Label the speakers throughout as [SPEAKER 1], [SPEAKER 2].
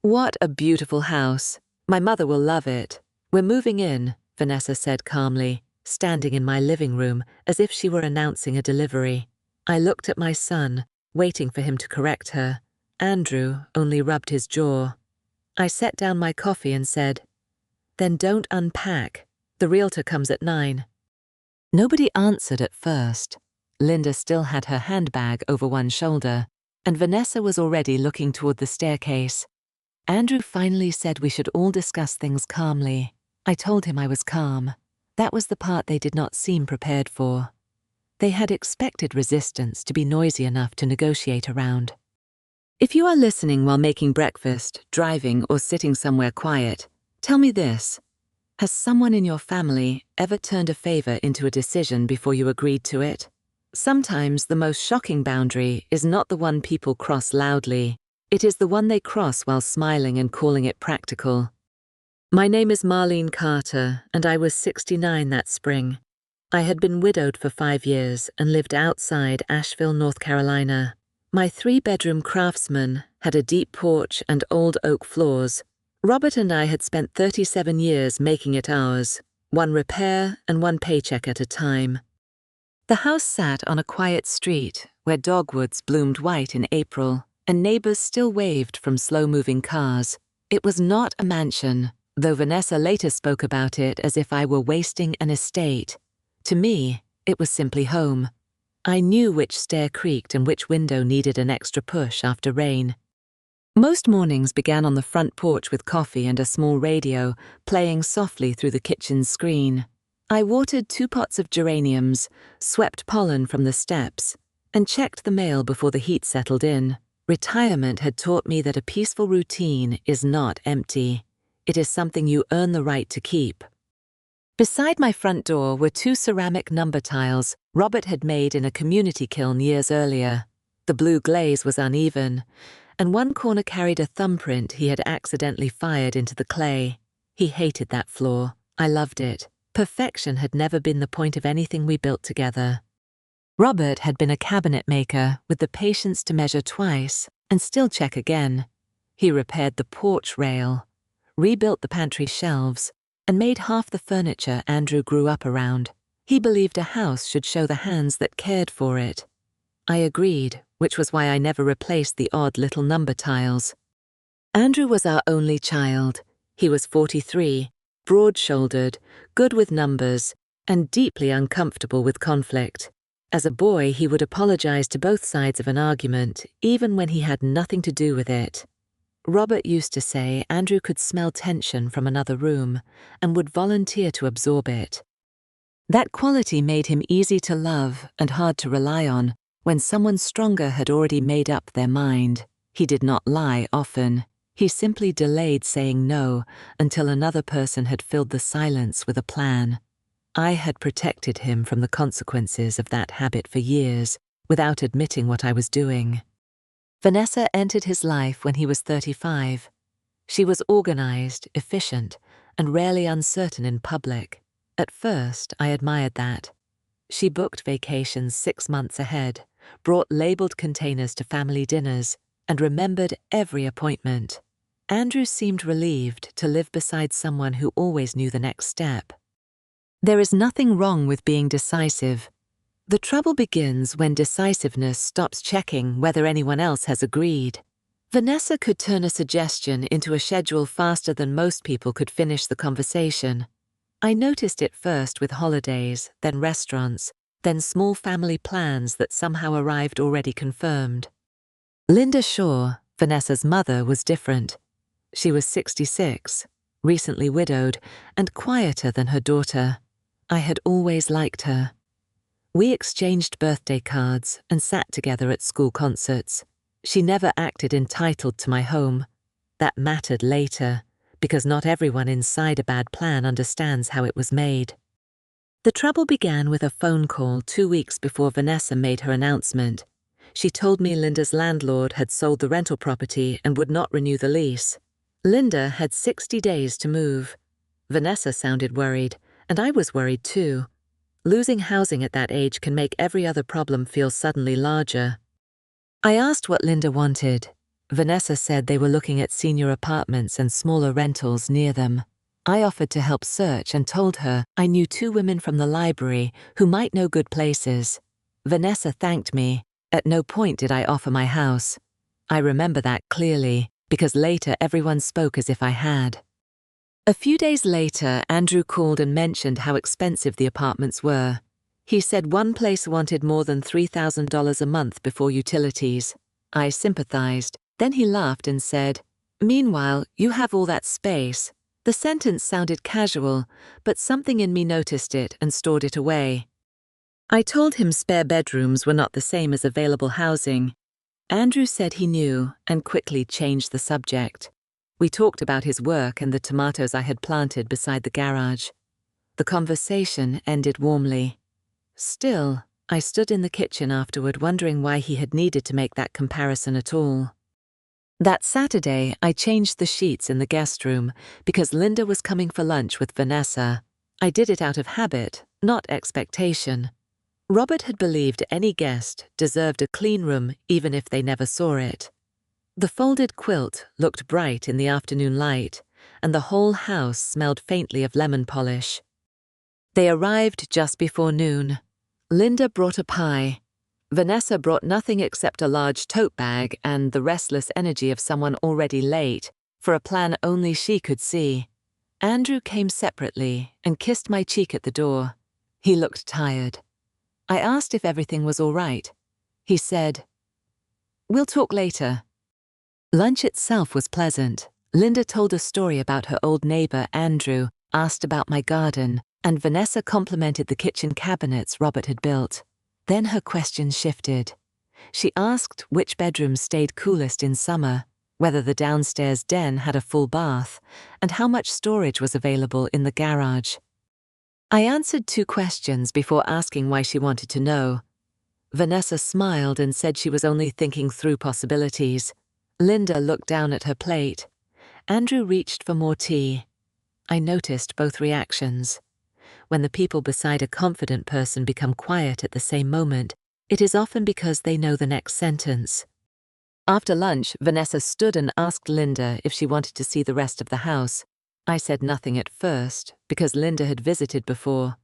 [SPEAKER 1] What a beautiful house. My mother will love it. We're moving in, Vanessa said calmly, standing in my living room as if she were announcing a delivery. I looked at my son, waiting for him to correct her. Andrew only rubbed his jaw. I set down my coffee and said, "Then don't unpack. The realtor comes at 9. Nobody answered at first. Linda still had her handbag over one shoulder, and Vanessa was already looking toward the staircase. Andrew finally said we should all discuss things calmly. I told him I was calm. That was the part they did not seem prepared for. They had expected resistance to be noisy enough to negotiate around. If you are listening while making breakfast, driving, or sitting somewhere quiet, tell me this. Has someone in your family ever turned a favor into a decision before you agreed to it? Sometimes the most shocking boundary is not the one people cross loudly. It is the one they cross while smiling and calling it practical. My name is Marlene Carter, and I was 69 that spring. I had been widowed for 5 years and lived outside Asheville, North Carolina. My 3-bedroom Craftsman had a deep porch and old oak floors. Robert and I had spent 37 years making it ours, one repair and one paycheck at a time. The house sat on a quiet street where dogwoods bloomed white in April, and neighbors still waved from slow-moving cars. It was not a mansion, though Vanessa later spoke about it as if I were wasting an estate. To me, it was simply home. I knew which stair creaked and which window needed an extra push after rain. Most mornings began on the front porch with coffee and a small radio playing softly through the kitchen's screen. I watered 2 pots of geraniums, swept pollen from the steps, and checked the mail before the heat settled in. Retirement had taught me that a peaceful routine is not empty. It is something you earn the right to keep. Beside my front door were 2 ceramic number tiles Robert had made in a community kiln years earlier. The blue glaze was uneven, and one corner carried a thumbprint he had accidentally fired into the clay. He hated that flaw. I loved it. Perfection had never been the point of anything we built together. Robert had been a cabinet maker with the patience to measure twice and still check again. He repaired the porch rail, rebuilt the pantry shelves, and made half the furniture Andrew grew up around. He believed a house should show the hands that cared for it. I agreed, which was why I never replaced the odd little number tiles. Andrew was our only child. He was 43, broad-shouldered, good with numbers, and deeply uncomfortable with conflict. As a boy, he would apologize to both sides of an argument, even when he had nothing to do with it. Robert used to say Andrew could smell tension from another room and would volunteer to absorb it. That quality made him easy to love and hard to rely on when someone stronger had already made up their mind. He did not lie often. He simply delayed saying no until another person had filled the silence with a plan. I had protected him from the consequences of that habit for years without admitting what I was doing. Vanessa entered his life when he was 35. She was organized, efficient, and rarely uncertain in public. At first, I admired that. She booked vacations 6 months ahead, brought labeled containers to family dinners, and remembered every appointment. Andrew seemed relieved to live beside someone who always knew the next step. There is nothing wrong with being decisive. The trouble begins when decisiveness stops checking whether anyone else has agreed. Vanessa could turn a suggestion into a schedule faster than most people could finish the conversation. I noticed it first with holidays, then restaurants, then small family plans that somehow arrived already confirmed. Linda Shaw, Vanessa's mother, was different. She was 66, recently widowed, and quieter than her daughter. I had always liked her. We exchanged birthday cards and sat together at school concerts. She never acted entitled to my home. That mattered later, because not everyone inside a bad plan understands how it was made. The trouble began with a phone call 2 weeks before Vanessa made her announcement. She told me Linda's landlord had sold the rental property and would not renew the lease. Linda had 60 days to move. Vanessa sounded worried, and I was worried too. Losing housing at that age can make every other problem feel suddenly larger. I asked what Linda wanted. Vanessa said they were looking at senior apartments and smaller rentals near them. I offered to help search and told her I knew 2 women from the library who might know good places. Vanessa thanked me. At no point did I offer my house. I remember that clearly, because later everyone spoke as if I had. A few days later, Andrew called and mentioned how expensive the apartments were. He said one place wanted more than $3,000 a month before utilities. I sympathized. Then he laughed and said, "Meanwhile, you have all that space." The sentence sounded casual, but something in me noticed it and stored it away. I told him spare bedrooms were not the same as available housing. Andrew said he knew and quickly changed the subject. We talked about his work and the tomatoes I had planted beside the garage. The conversation ended warmly. Still, I stood in the kitchen afterward wondering why he had needed to make that comparison at all. That Saturday, I changed the sheets in the guest room because Linda was coming for lunch with Vanessa. I did it out of habit, not expectation. Robert had believed any guest deserved a clean room even if they never saw it. The folded quilt looked bright in the afternoon light, and the whole house smelled faintly of lemon polish. They arrived just before noon. Linda brought a pie. Vanessa brought nothing except a large tote bag and the restless energy of someone already late for a plan only she could see. Andrew came separately and kissed my cheek at the door. He looked tired. I asked if everything was all right. He said, "We'll talk later." Lunch itself was pleasant. Linda told a story about her old neighbor, Andrew, asked about my garden, and Vanessa complimented the kitchen cabinets Robert had built. Then her questions shifted. She asked which bedrooms stayed coolest in summer, whether the downstairs den had a full bath, and how much storage was available in the garage. I answered 2 questions before asking why she wanted to know. Vanessa smiled and said she was only thinking through possibilities. Linda looked down at her plate. Andrew reached for more tea. I noticed both reactions. When the people beside a confident person become quiet at the same moment, it is often because they know the next sentence. After lunch, Vanessa stood and asked Linda if she wanted to see the rest of the house. I said nothing at first, because Linda had visited before.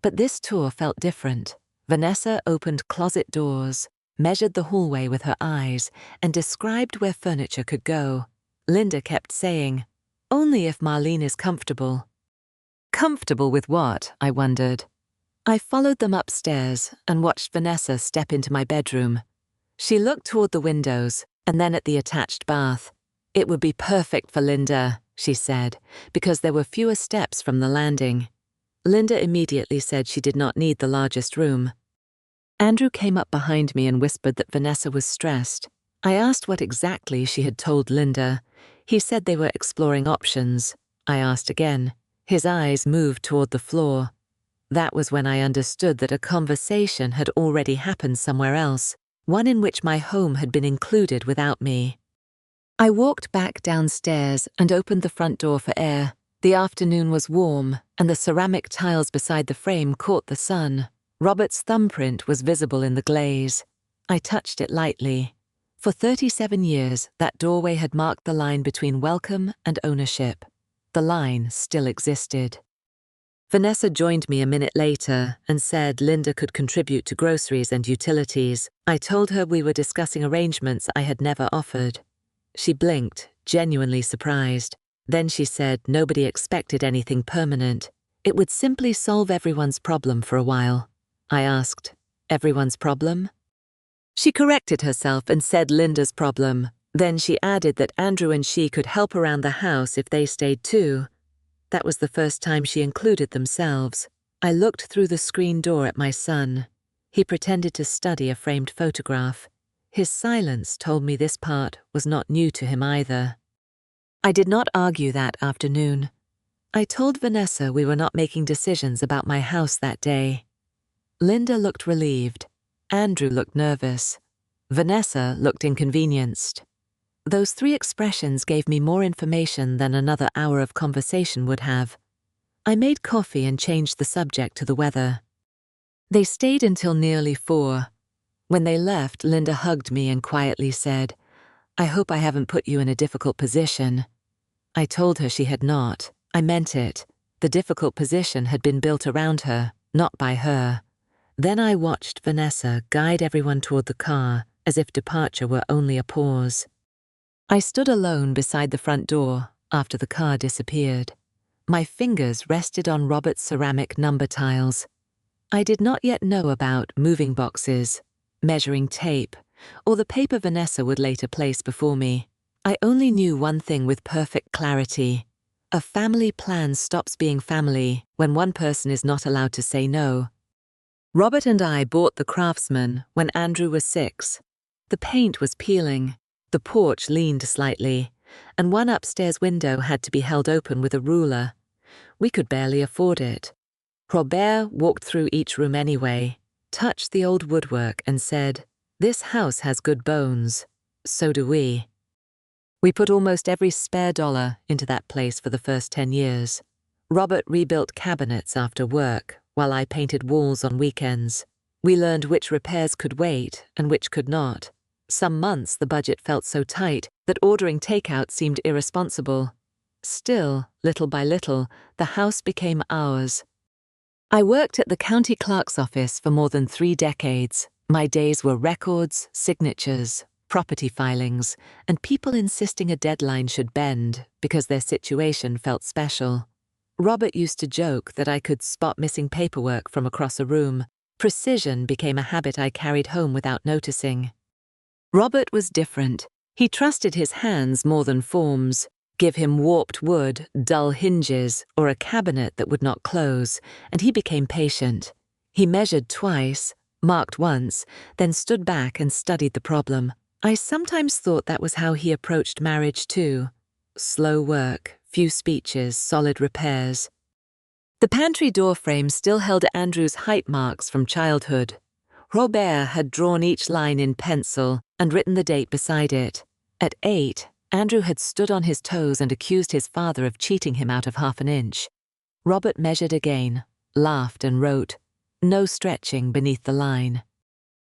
[SPEAKER 1] But this tour felt different. Vanessa opened closet doors, measured the hallway with her eyes, and described where furniture could go. Linda kept saying, "Only if Marlene is comfortable." Comfortable with what? I wondered. I followed them upstairs and watched Vanessa step into my bedroom. She looked toward the windows and then at the attached bath. "It would be perfect for Linda," she said, because there were fewer steps from the landing. Linda immediately said she did not need the largest room. Andrew came up behind me and whispered that Vanessa was stressed. I asked what exactly she had told Linda. He said they were exploring options. I asked again. His eyes moved toward the floor. That was when I understood that a conversation had already happened somewhere else, one in which my home had been included without me. I walked back downstairs and opened the front door for air. The afternoon was warm, and the ceramic tiles beside the frame caught the sun. Robert's thumbprint was visible in the glaze. I touched it lightly. For 37 years, that doorway had marked the line between welcome and ownership. The line still existed. Vanessa joined me a minute later and said Linda could contribute to groceries and utilities. I told her we were discussing arrangements I had never offered. She blinked, genuinely surprised. Then she said nobody expected anything permanent. It would simply solve everyone's problem for a while. I asked, "Everyone's problem?" She corrected herself and said Linda's problem. Then she added that Andrew and she could help around the house if they stayed too. That was the first time she included themselves. I looked through the screen door at my son. He pretended to study a framed photograph. His silence told me this part was not new to him either. I did not argue that afternoon. I told Vanessa we were not making decisions about my house that day. Linda looked relieved. Andrew looked nervous. Vanessa looked inconvenienced. Those 3 expressions gave me more information than another hour of conversation would have. I made coffee and changed the subject to the weather. They stayed until nearly 4. When they left, Linda hugged me and quietly said, I hope I haven't put you in a difficult position." I told her she had not. I meant it. The difficult position had been built around her, not by her. Then I watched Vanessa guide everyone toward the car, as if departure were only a pause. I stood alone beside the front door after the car disappeared. My fingers rested on Robert's ceramic number tiles. I did not yet know about moving boxes, measuring tape, or the paper Vanessa would later place before me. I only knew one thing with perfect clarity. A family plan stops being family when one person is not allowed to say no. Robert and I bought the Craftsman when Andrew was 6. The paint was peeling, the porch leaned slightly, and one upstairs window had to be held open with a ruler. We could barely afford it. Robert walked through each room anyway, touched the old woodwork and said, "This house has good bones. So do we." We put almost every spare dollar into that place for the first 10 years. Robert rebuilt cabinets after work, while I painted walls on weekends. We learned which repairs could wait and which could not. Some months the budget felt so tight that ordering takeout seemed irresponsible. Still, little by little, the house became ours. I worked at the county clerk's office for more than 3 decades. My days were records, signatures, property filings, and people insisting a deadline should bend because their situation felt special. Robert used to joke that I could spot missing paperwork from across a room. Precision became a habit I carried home without noticing. Robert was different. He trusted his hands more than forms. Give him warped wood, dull hinges, or a cabinet that would not close, and he became patient. He measured twice, marked once, then stood back and studied the problem. I sometimes thought that was how he approached marriage too. Slow work, few speeches, solid repairs. The pantry door frame still held Andrew's height marks from childhood. Robert had drawn each line in pencil and written the date beside it. At 8, Andrew had stood on his toes and accused his father of cheating him out of half an inch. Robert measured again, laughed and wrote, "No stretching beneath the line."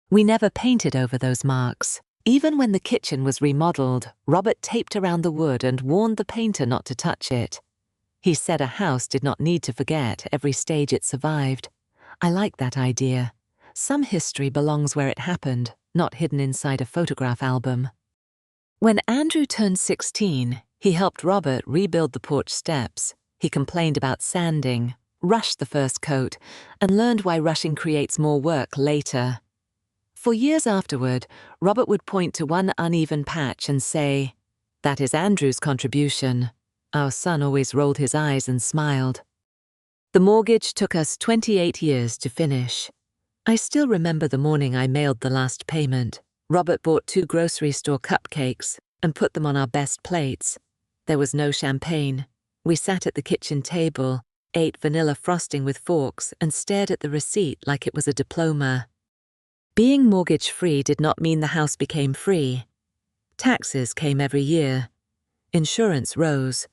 [SPEAKER 1] We never painted over those marks. Even when the kitchen was remodeled, Robert taped around the wood and warned the painter not to touch it. He said a house did not need to forget every stage it survived. I like that idea. Some history belongs where it happened, not hidden inside a photograph album. When Andrew turned 16, he helped Robert rebuild the porch steps. He complained about sanding, rushed the first coat, and learned why rushing creates more work later. For years afterward, Robert would point to one uneven patch and say, "That is Andrew's contribution." Our son always rolled his eyes and smiled. The mortgage took us 28 years to finish. I still remember the morning I mailed the last payment. Robert bought 2 grocery store cupcakes and put them on our best plates. There was no champagne. We sat at the kitchen table, ate vanilla frosting with forks, and stared at the receipt like it was a diploma. Being mortgage-free did not mean the house became free. Taxes came every year. Insurance rose.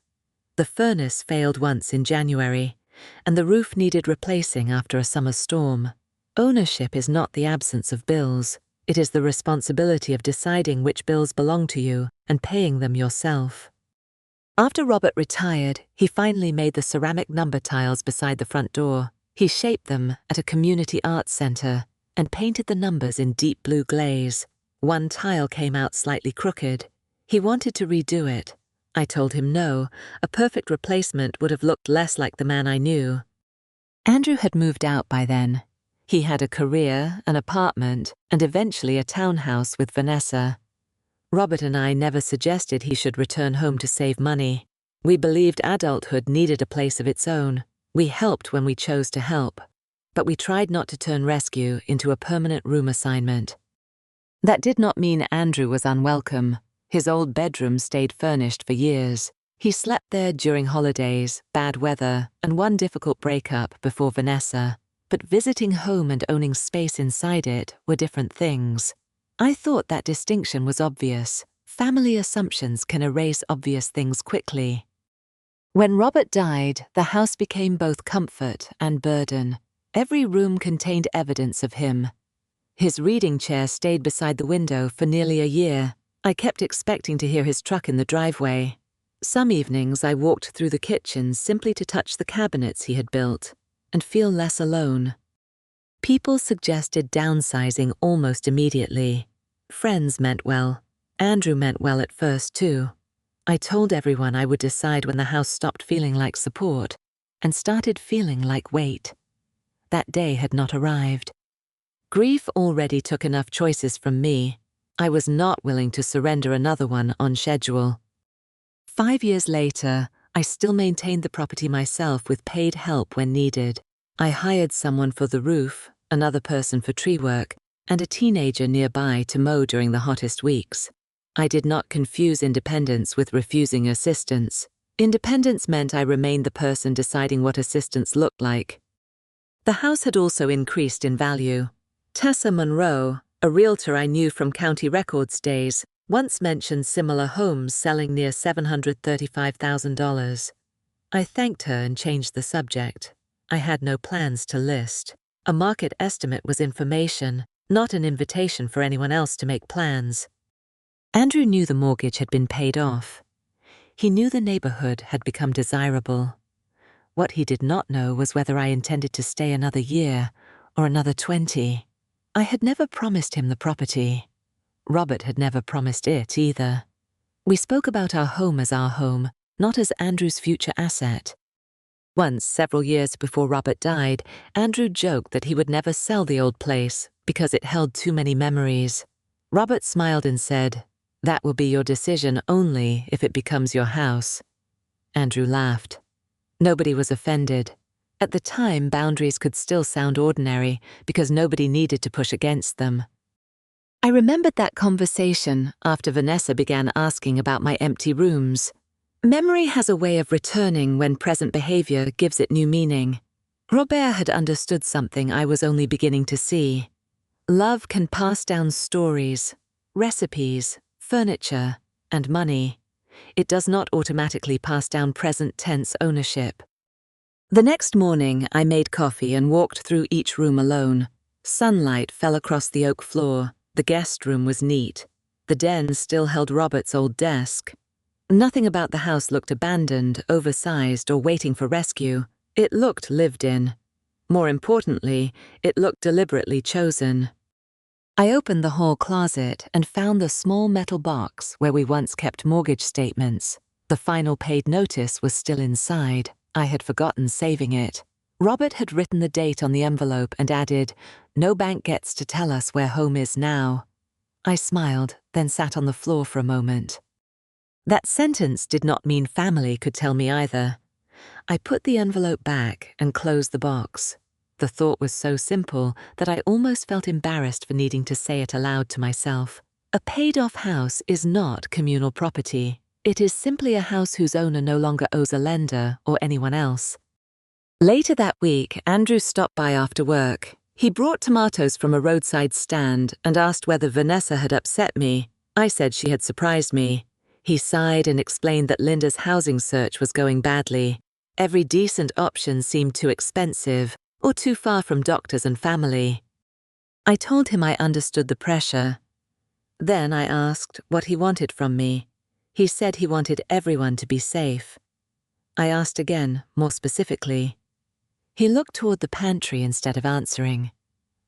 [SPEAKER 1] The furnace failed once in January, and the roof needed replacing after a summer storm. Ownership is not the absence of bills. It is the responsibility of deciding which bills belong to you and paying them yourself. After Robert retired, he finally made the ceramic number tiles beside the front door. He shaped them at a community arts center and painted the numbers in deep blue glaze. One tile came out slightly crooked. He wanted to redo it. I told him no, a perfect replacement would have looked less like the man I knew. Andrew had moved out by then. He had a career, an apartment, and eventually a townhouse with Vanessa. Robert and I never suggested he should return home to save money. We believed adulthood needed a place of its own. We helped when we chose to help, but we tried not to turn rescue into a permanent room assignment. That did not mean Andrew was unwelcome. His old bedroom stayed furnished for years. He slept there during holidays, bad weather, and one difficult breakup before Vanessa. But visiting home and owning space inside it were different things. I thought that distinction was obvious. Family assumptions can erase obvious things quickly. When Robert died, the house became both comfort and burden. Every room contained evidence of him. His reading chair stayed beside the window for nearly a year. I kept expecting to hear his truck in the driveway. Some evenings I walked through the kitchen simply to touch the cabinets he had built and feel less alone. People suggested downsizing almost immediately. Friends meant well. Andrew meant well at first, too. I told everyone I would decide when the house stopped feeling like support and started feeling like weight. That day had not arrived. Grief already took enough choices from me. I was not willing to surrender another one on schedule. 5 years later, I still maintained the property myself with paid help when needed. I hired someone for the roof, another person for tree work, and a teenager nearby to mow during the hottest weeks. I did not confuse independence with refusing assistance. Independence meant I remained the person deciding what assistance looked like. The house had also increased in value. Tessa Monroe, a realtor I knew from county records days, once mentioned similar homes selling near $735,000. I thanked her and changed the subject. I had no plans to list. A market estimate was information, not an invitation for anyone else to make plans. Andrew knew the mortgage had been paid off. He knew the neighborhood had become desirable. What he did not know was whether I intended to stay another year or another 20. I had never promised him the property. Robert had never promised it either. We spoke about our home as our home, not as Andrew's future asset. Once, several years before Robert died, Andrew joked that he would never sell the old place because it held too many memories. Robert smiled and said, "That will be your decision only if it becomes your house." Andrew laughed. Nobody was offended. At the time, boundaries could still sound ordinary because nobody needed to push against them. I remembered that conversation after Vanessa began asking about my empty rooms. Memory has a way of returning when present behavior gives it new meaning. Robert had understood something I was only beginning to see. Love can pass down stories, recipes, furniture, and money. It does not automatically pass down present tense ownership. The next morning, I made coffee and walked through each room alone. Sunlight fell across the oak floor. The guest room was neat. The den still held Robert's old desk. Nothing about the house looked abandoned, oversized, or waiting for rescue. It looked lived in. More importantly, it looked deliberately chosen. I opened the hall closet and found the small metal box where we once kept mortgage statements. The final paid notice was still inside. I had forgotten saving it. Robert had written the date on the envelope and added, "No bank gets to tell us where home is now." I smiled, then sat on the floor for a moment. That sentence did not mean family could tell me either. I put the envelope back and closed the box. The thought was so simple that I almost felt embarrassed for needing to say it aloud to myself. A paid-off house is not communal property. It is simply a house whose owner no longer owes a lender or anyone else. Later that week, Andrew stopped by after work. He brought tomatoes from a roadside stand and asked whether Vanessa had upset me. I said she had surprised me. He sighed and explained that Linda's housing search was going badly. Every decent option seemed too expensive or too far from doctors and family. I told him I understood the pressure. Then I asked what he wanted from me. He said he wanted everyone to be safe. I asked again, more specifically. He looked toward the pantry instead of answering.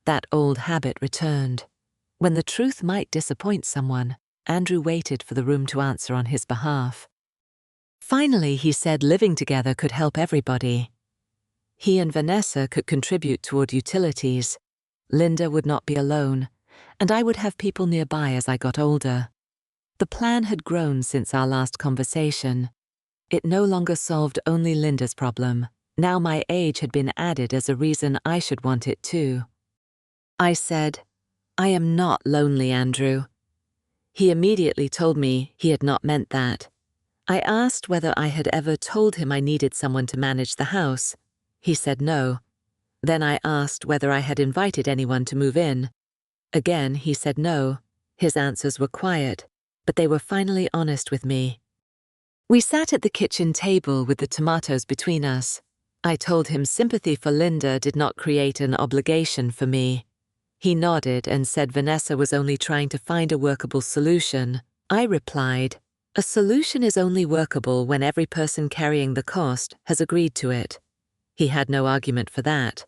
[SPEAKER 1] That old habit returned. When the truth might disappoint someone, Andrew waited for the room to answer on his behalf. Finally, he said living together could help everybody. He and Vanessa could contribute toward utilities. Linda would not be alone, and I would have people nearby as I got older. The plan had grown since our last conversation. It no longer solved only Linda's problem. Now my age had been added as a reason I should want it too. I said, "I am not lonely, Andrew." He immediately told me he had not meant that. I asked whether I had ever told him I needed someone to manage the house. He said no. Then I asked whether I had invited anyone to move in. Again, he said no. His answers were quiet, but they were finally honest with me. We sat at the kitchen table with the tomatoes between us. I told him sympathy for Linda did not create an obligation for me. He nodded and said Vanessa was only trying to find a workable solution. I replied, "A solution is only workable when every person carrying the cost has agreed to it." He had no argument for that.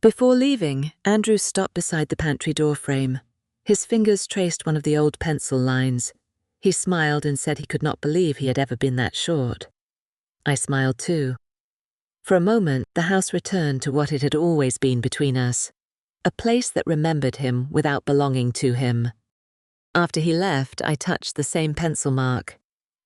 [SPEAKER 1] Before leaving, Andrew stopped beside the pantry door frame. His fingers traced one of the old pencil lines. He smiled and said he could not believe he had ever been that short. I smiled too. For a moment, the house returned to what it had always been between us, a place that remembered him without belonging to him. After he left, I touched the same pencil mark.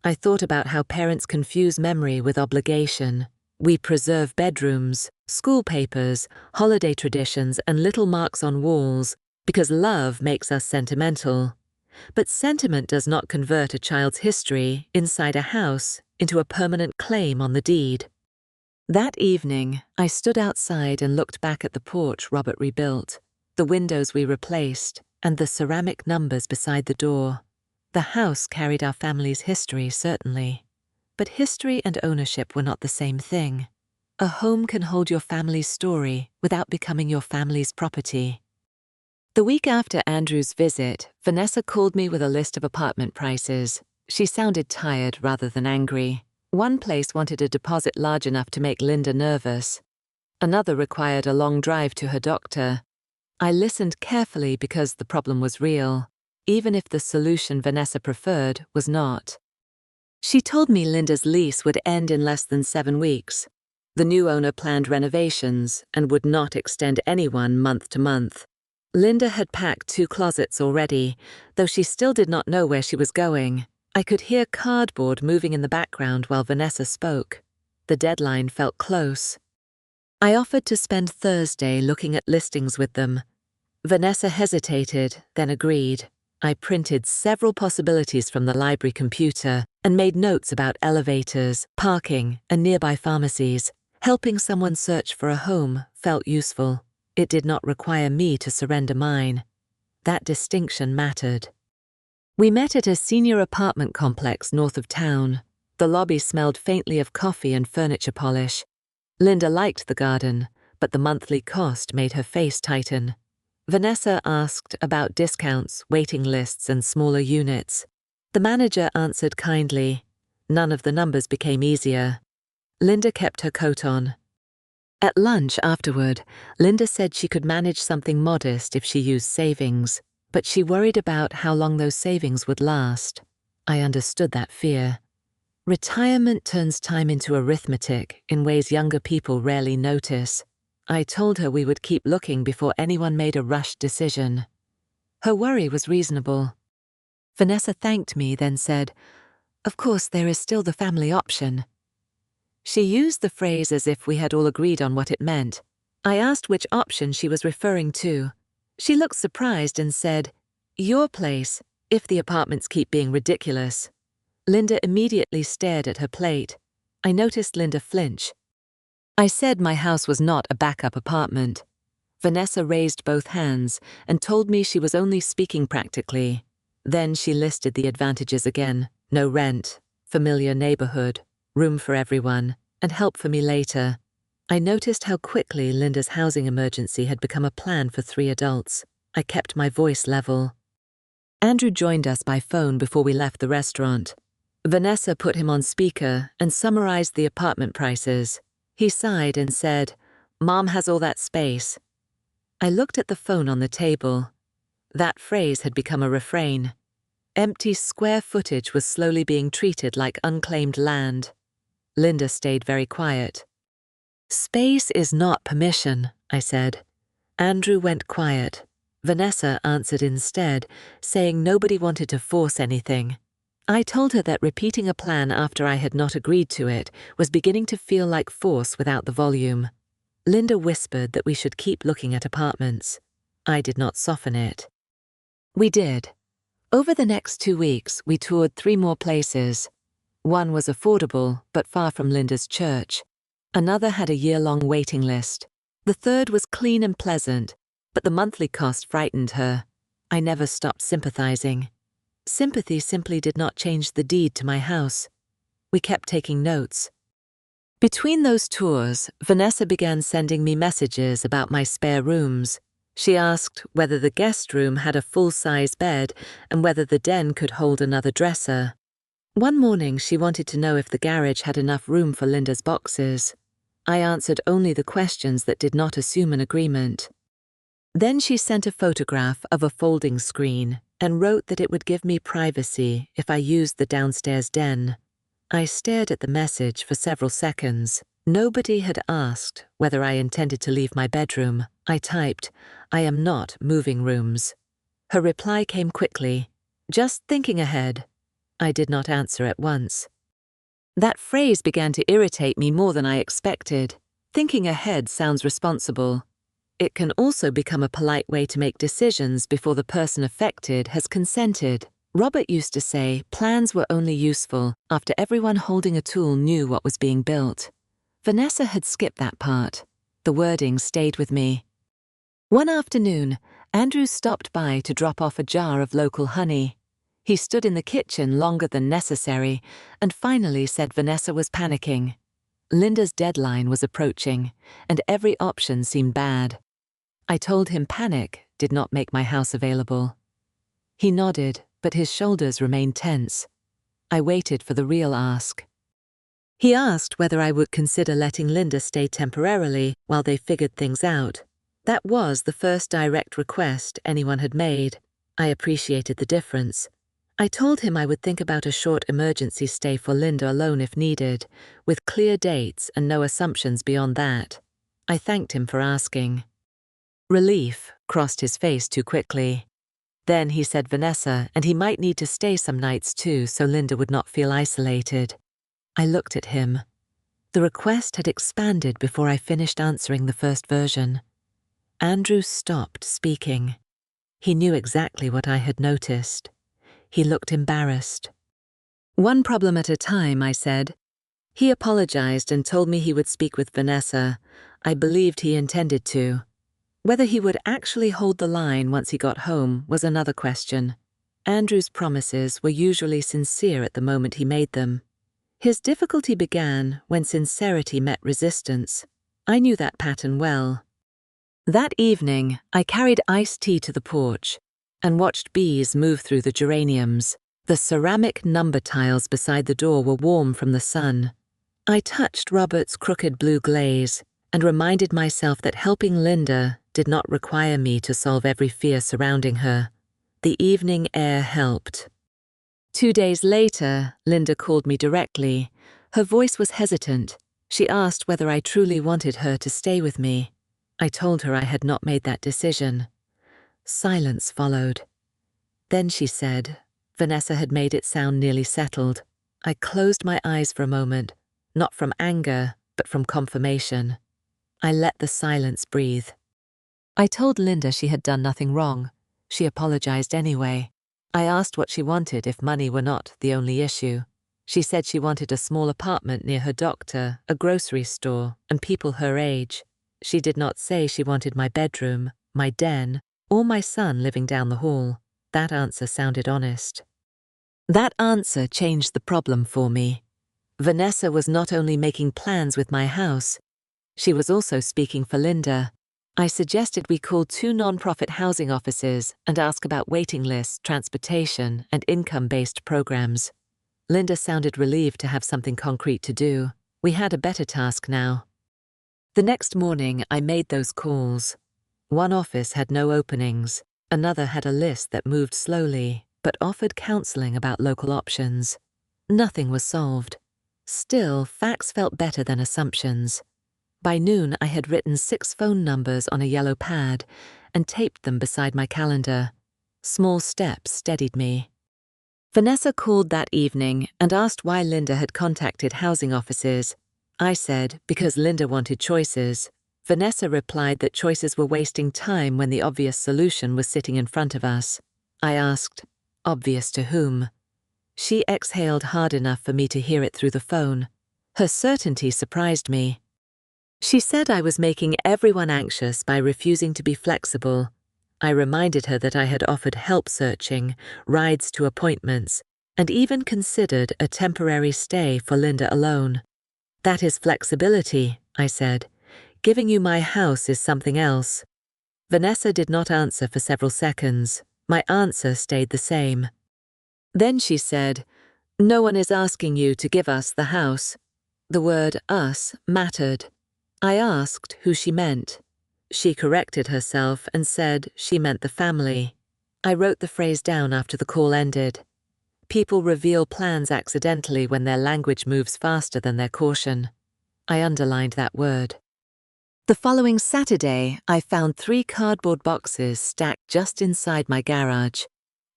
[SPEAKER 1] I thought about how parents confuse memory with obligation. We preserve bedrooms, school papers, holiday traditions, and little marks on walls because love makes us sentimental. But sentiment does not convert a child's history inside a house into a permanent claim on the deed. That evening, I stood outside and looked back at the porch Robert rebuilt, the windows we replaced, and the ceramic numbers beside the door. The house carried our family's history, certainly. But history and ownership were not the same thing. A home can hold your family's story without becoming your family's property. The week after Andrew's visit, Vanessa called me with a list of apartment prices. She sounded tired rather than angry. One place wanted a deposit large enough to make Linda nervous. Another required a long drive to her doctor. I listened carefully because the problem was real, even if the solution Vanessa preferred was not. She told me Linda's lease would end in less than 7 weeks. The new owner planned renovations and would not extend anyone month to month. Linda had packed 2 closets already, though she still did not know where she was going. I could hear cardboard moving in the background while Vanessa spoke. The deadline felt close. I offered to spend Thursday looking at listings with them. Vanessa hesitated, then agreed. I printed several possibilities from the library computer and made notes about elevators, parking, and nearby pharmacies. Helping someone search for a home felt useful. It did not require me to surrender mine. That distinction mattered. We met at a senior apartment complex north of town. The lobby smelled faintly of coffee and furniture polish. Linda liked the garden, but the monthly cost made her face tighten. Vanessa asked about discounts, waiting lists, and smaller units. The manager answered kindly. None of the numbers became easier. Linda kept her coat on. At lunch afterward, Linda said she could manage something modest if she used savings, but she worried about how long those savings would last. I understood that fear. Retirement turns time into arithmetic in ways younger people rarely notice. I told her we would keep looking before anyone made a rushed decision. Her worry was reasonable. Vanessa thanked me, then said, "Of course, there is still the family option." She used the phrase as if we had all agreed on what it meant. I asked which option she was referring to. She looked surprised and said, "Your place, if the apartments keep being ridiculous." Linda immediately stared at her plate. I noticed Linda flinch. I said my house was not a backup apartment. Vanessa raised both hands and told me she was only speaking practically. Then she listed the advantages again: no rent, familiar neighborhood, room for everyone, and help for me later. I noticed how quickly Linda's housing emergency had become a plan for 3 adults. I kept my voice level. Andrew joined us by phone before we left the restaurant. Vanessa put him on speaker and summarized the apartment prices. He sighed and said, "Mom has all that space." I looked at the phone on the table. That phrase had become a refrain. Empty square footage was slowly being treated like unclaimed land. Linda stayed very quiet. "Space is not permission," I said. Andrew went quiet. Vanessa answered instead, saying nobody wanted to force anything. I told her that repeating a plan after I had not agreed to it was beginning to feel like force without the volume. Linda whispered that we should keep looking at apartments. I did not soften it. We did. Over the next 2 weeks, we toured 3 more places. One was affordable, but far from Linda's church. Another had a year-long waiting list. The third was clean and pleasant, but the monthly cost frightened her. I never stopped sympathizing. Sympathy simply did not change the deed to my house. We kept taking notes. Between those tours, Vanessa began sending me messages about my spare rooms. She asked whether the guest room had a full-size bed and whether the den could hold another dresser. One morning she wanted to know if the garage had enough room for Linda's boxes. I answered only the questions that did not assume an agreement. Then she sent a photograph of a folding screen and wrote that it would give me privacy if I used the downstairs den. I stared at the message for several seconds. Nobody had asked whether I intended to leave my bedroom. I typed, "I am not moving rooms." Her reply came quickly, "Just thinking ahead." I did not answer at once. That phrase began to irritate me more than I expected. Thinking ahead sounds responsible. It can also become a polite way to make decisions before the person affected has consented. Robert used to say plans were only useful after everyone holding a tool knew what was being built. Vanessa had skipped that part. The wording stayed with me. One afternoon, Andrew stopped by to drop off a jar of local honey. He stood in the kitchen longer than necessary and finally said Vanessa was panicking. Linda's deadline was approaching, and every option seemed bad. I told him panic did not make my house available. He nodded, but his shoulders remained tense. I waited for the real ask. He asked whether I would consider letting Linda stay temporarily while they figured things out. That was the first direct request anyone had made. I appreciated the difference. I told him I would think about a short emergency stay for Linda alone if needed, with clear dates and no assumptions beyond that. I thanked him for asking. Relief crossed his face too quickly. Then he said Vanessa, and he might need to stay some nights too so Linda would not feel isolated. I looked at him. The request had expanded before I finished answering the first version. Andrew stopped speaking. He knew exactly what I had noticed. He looked embarrassed. "One problem at a time," I said. He apologized and told me he would speak with Vanessa. I believed he intended to. Whether he would actually hold the line once he got home was another question. Andrew's promises were usually sincere at the moment he made them. His difficulty began when sincerity met resistance. I knew that pattern well. That evening, I carried iced tea to the porch and watched bees move through the geraniums. The ceramic number tiles beside the door were warm from the sun. I touched Robert's crooked blue glaze and reminded myself that helping Linda did not require me to solve every fear surrounding her. The evening air helped. 2 days later, Linda called me directly. Her voice was hesitant. She asked whether I truly wanted her to stay with me. I told her I had not made that decision. Silence followed. Then she said, Vanessa had made it sound nearly settled. I closed my eyes for a moment, not from anger, but from confirmation. I let the silence breathe. I told Linda she had done nothing wrong. She apologized anyway. I asked what she wanted if money were not the only issue. She said she wanted a small apartment near her doctor, a grocery store, and people her age. She did not say she wanted my bedroom, my den, or my son living down the hall. That answer sounded honest. That answer changed the problem for me. Vanessa was not only making plans with my house, she was also speaking for Linda. I suggested we call 2 non-profit housing offices and ask about waiting lists, transportation, and income-based programs. Linda sounded relieved to have something concrete to do. We had a better task now. The next morning, I made those calls. One office had no openings. Another had a list that moved slowly, but offered counseling about local options. Nothing was solved. Still, facts felt better than assumptions. By noon, I had written 6 phone numbers on a yellow pad and taped them beside my calendar. Small steps steadied me. Vanessa called that evening and asked why Linda had contacted housing offices. I said, because Linda wanted choices. Vanessa replied that choices were wasting time when the obvious solution was sitting in front of us. I asked, obvious to whom? She exhaled hard enough for me to hear it through the phone. Her certainty surprised me. She said I was making everyone anxious by refusing to be flexible. I reminded her that I had offered help searching, rides to appointments, and even considered a temporary stay for Linda alone. That is flexibility, I said. Giving you my house is something else. Vanessa did not answer for several seconds. My answer stayed the same. Then she said, "No one is asking you to give us the house." The word us mattered. I asked who she meant. She corrected herself and said she meant the family. I wrote the phrase down after the call ended. People reveal plans accidentally when their language moves faster than their caution. I underlined that word. The following Saturday, I found 3 cardboard boxes stacked just inside my garage.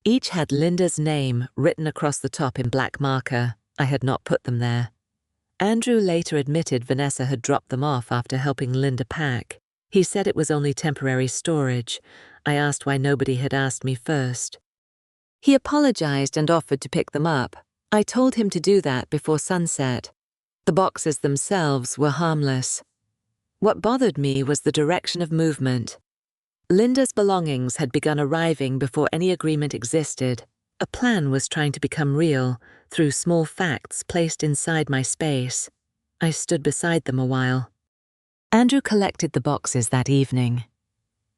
[SPEAKER 1] Each had Linda's name written across the top in black marker. I had not put them there. Andrew later admitted Vanessa had dropped them off after helping Linda pack. He said it was only temporary storage. I asked why nobody had asked me first. He apologized and offered to pick them up. I told him to do that before sunset. The boxes themselves were harmless. What bothered me was the direction of movement. Linda's belongings had begun arriving before any agreement existed. A plan was trying to become real through small facts placed inside my space. I stood beside them a while. Andrew collected the boxes that evening.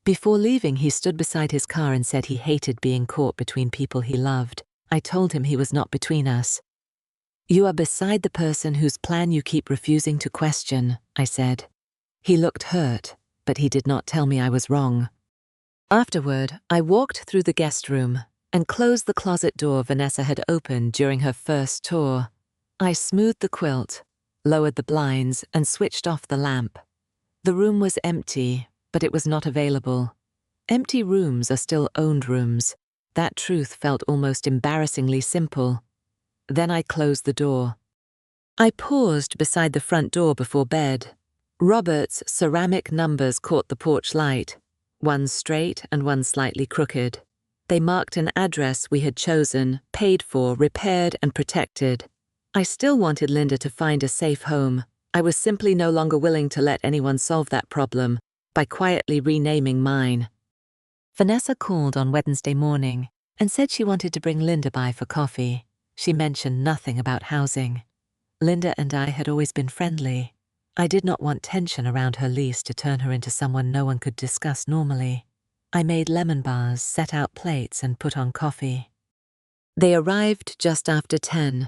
[SPEAKER 1] Before leaving, he stood beside his car and said he hated being caught between people he loved. I told him he was not between us. "You are beside the person whose plan you keep refusing to question," I said. He looked hurt, but he did not tell me I was wrong. Afterward, I walked through the guest room and closed the closet door Vanessa had opened during her first tour. I smoothed the quilt, lowered the blinds, and switched off the lamp. The room was empty, but it was not available. Empty rooms are still owned rooms. That truth felt almost embarrassingly simple. Then I closed the door. I paused beside the front door before bed. Robert's ceramic numbers caught the porch light, one straight and one slightly crooked. They marked an address we had chosen, paid for, repaired, and protected. I still wanted Linda to find a safe home. I was simply no longer willing to let anyone solve that problem by quietly renaming mine. Vanessa called on Wednesday morning and said she wanted to bring Linda by for coffee. She mentioned nothing about housing. Linda and I had always been friendly. I did not want tension around her lease to turn her into someone no one could discuss normally. I made lemon bars, set out plates, and put on coffee. They arrived just after 10.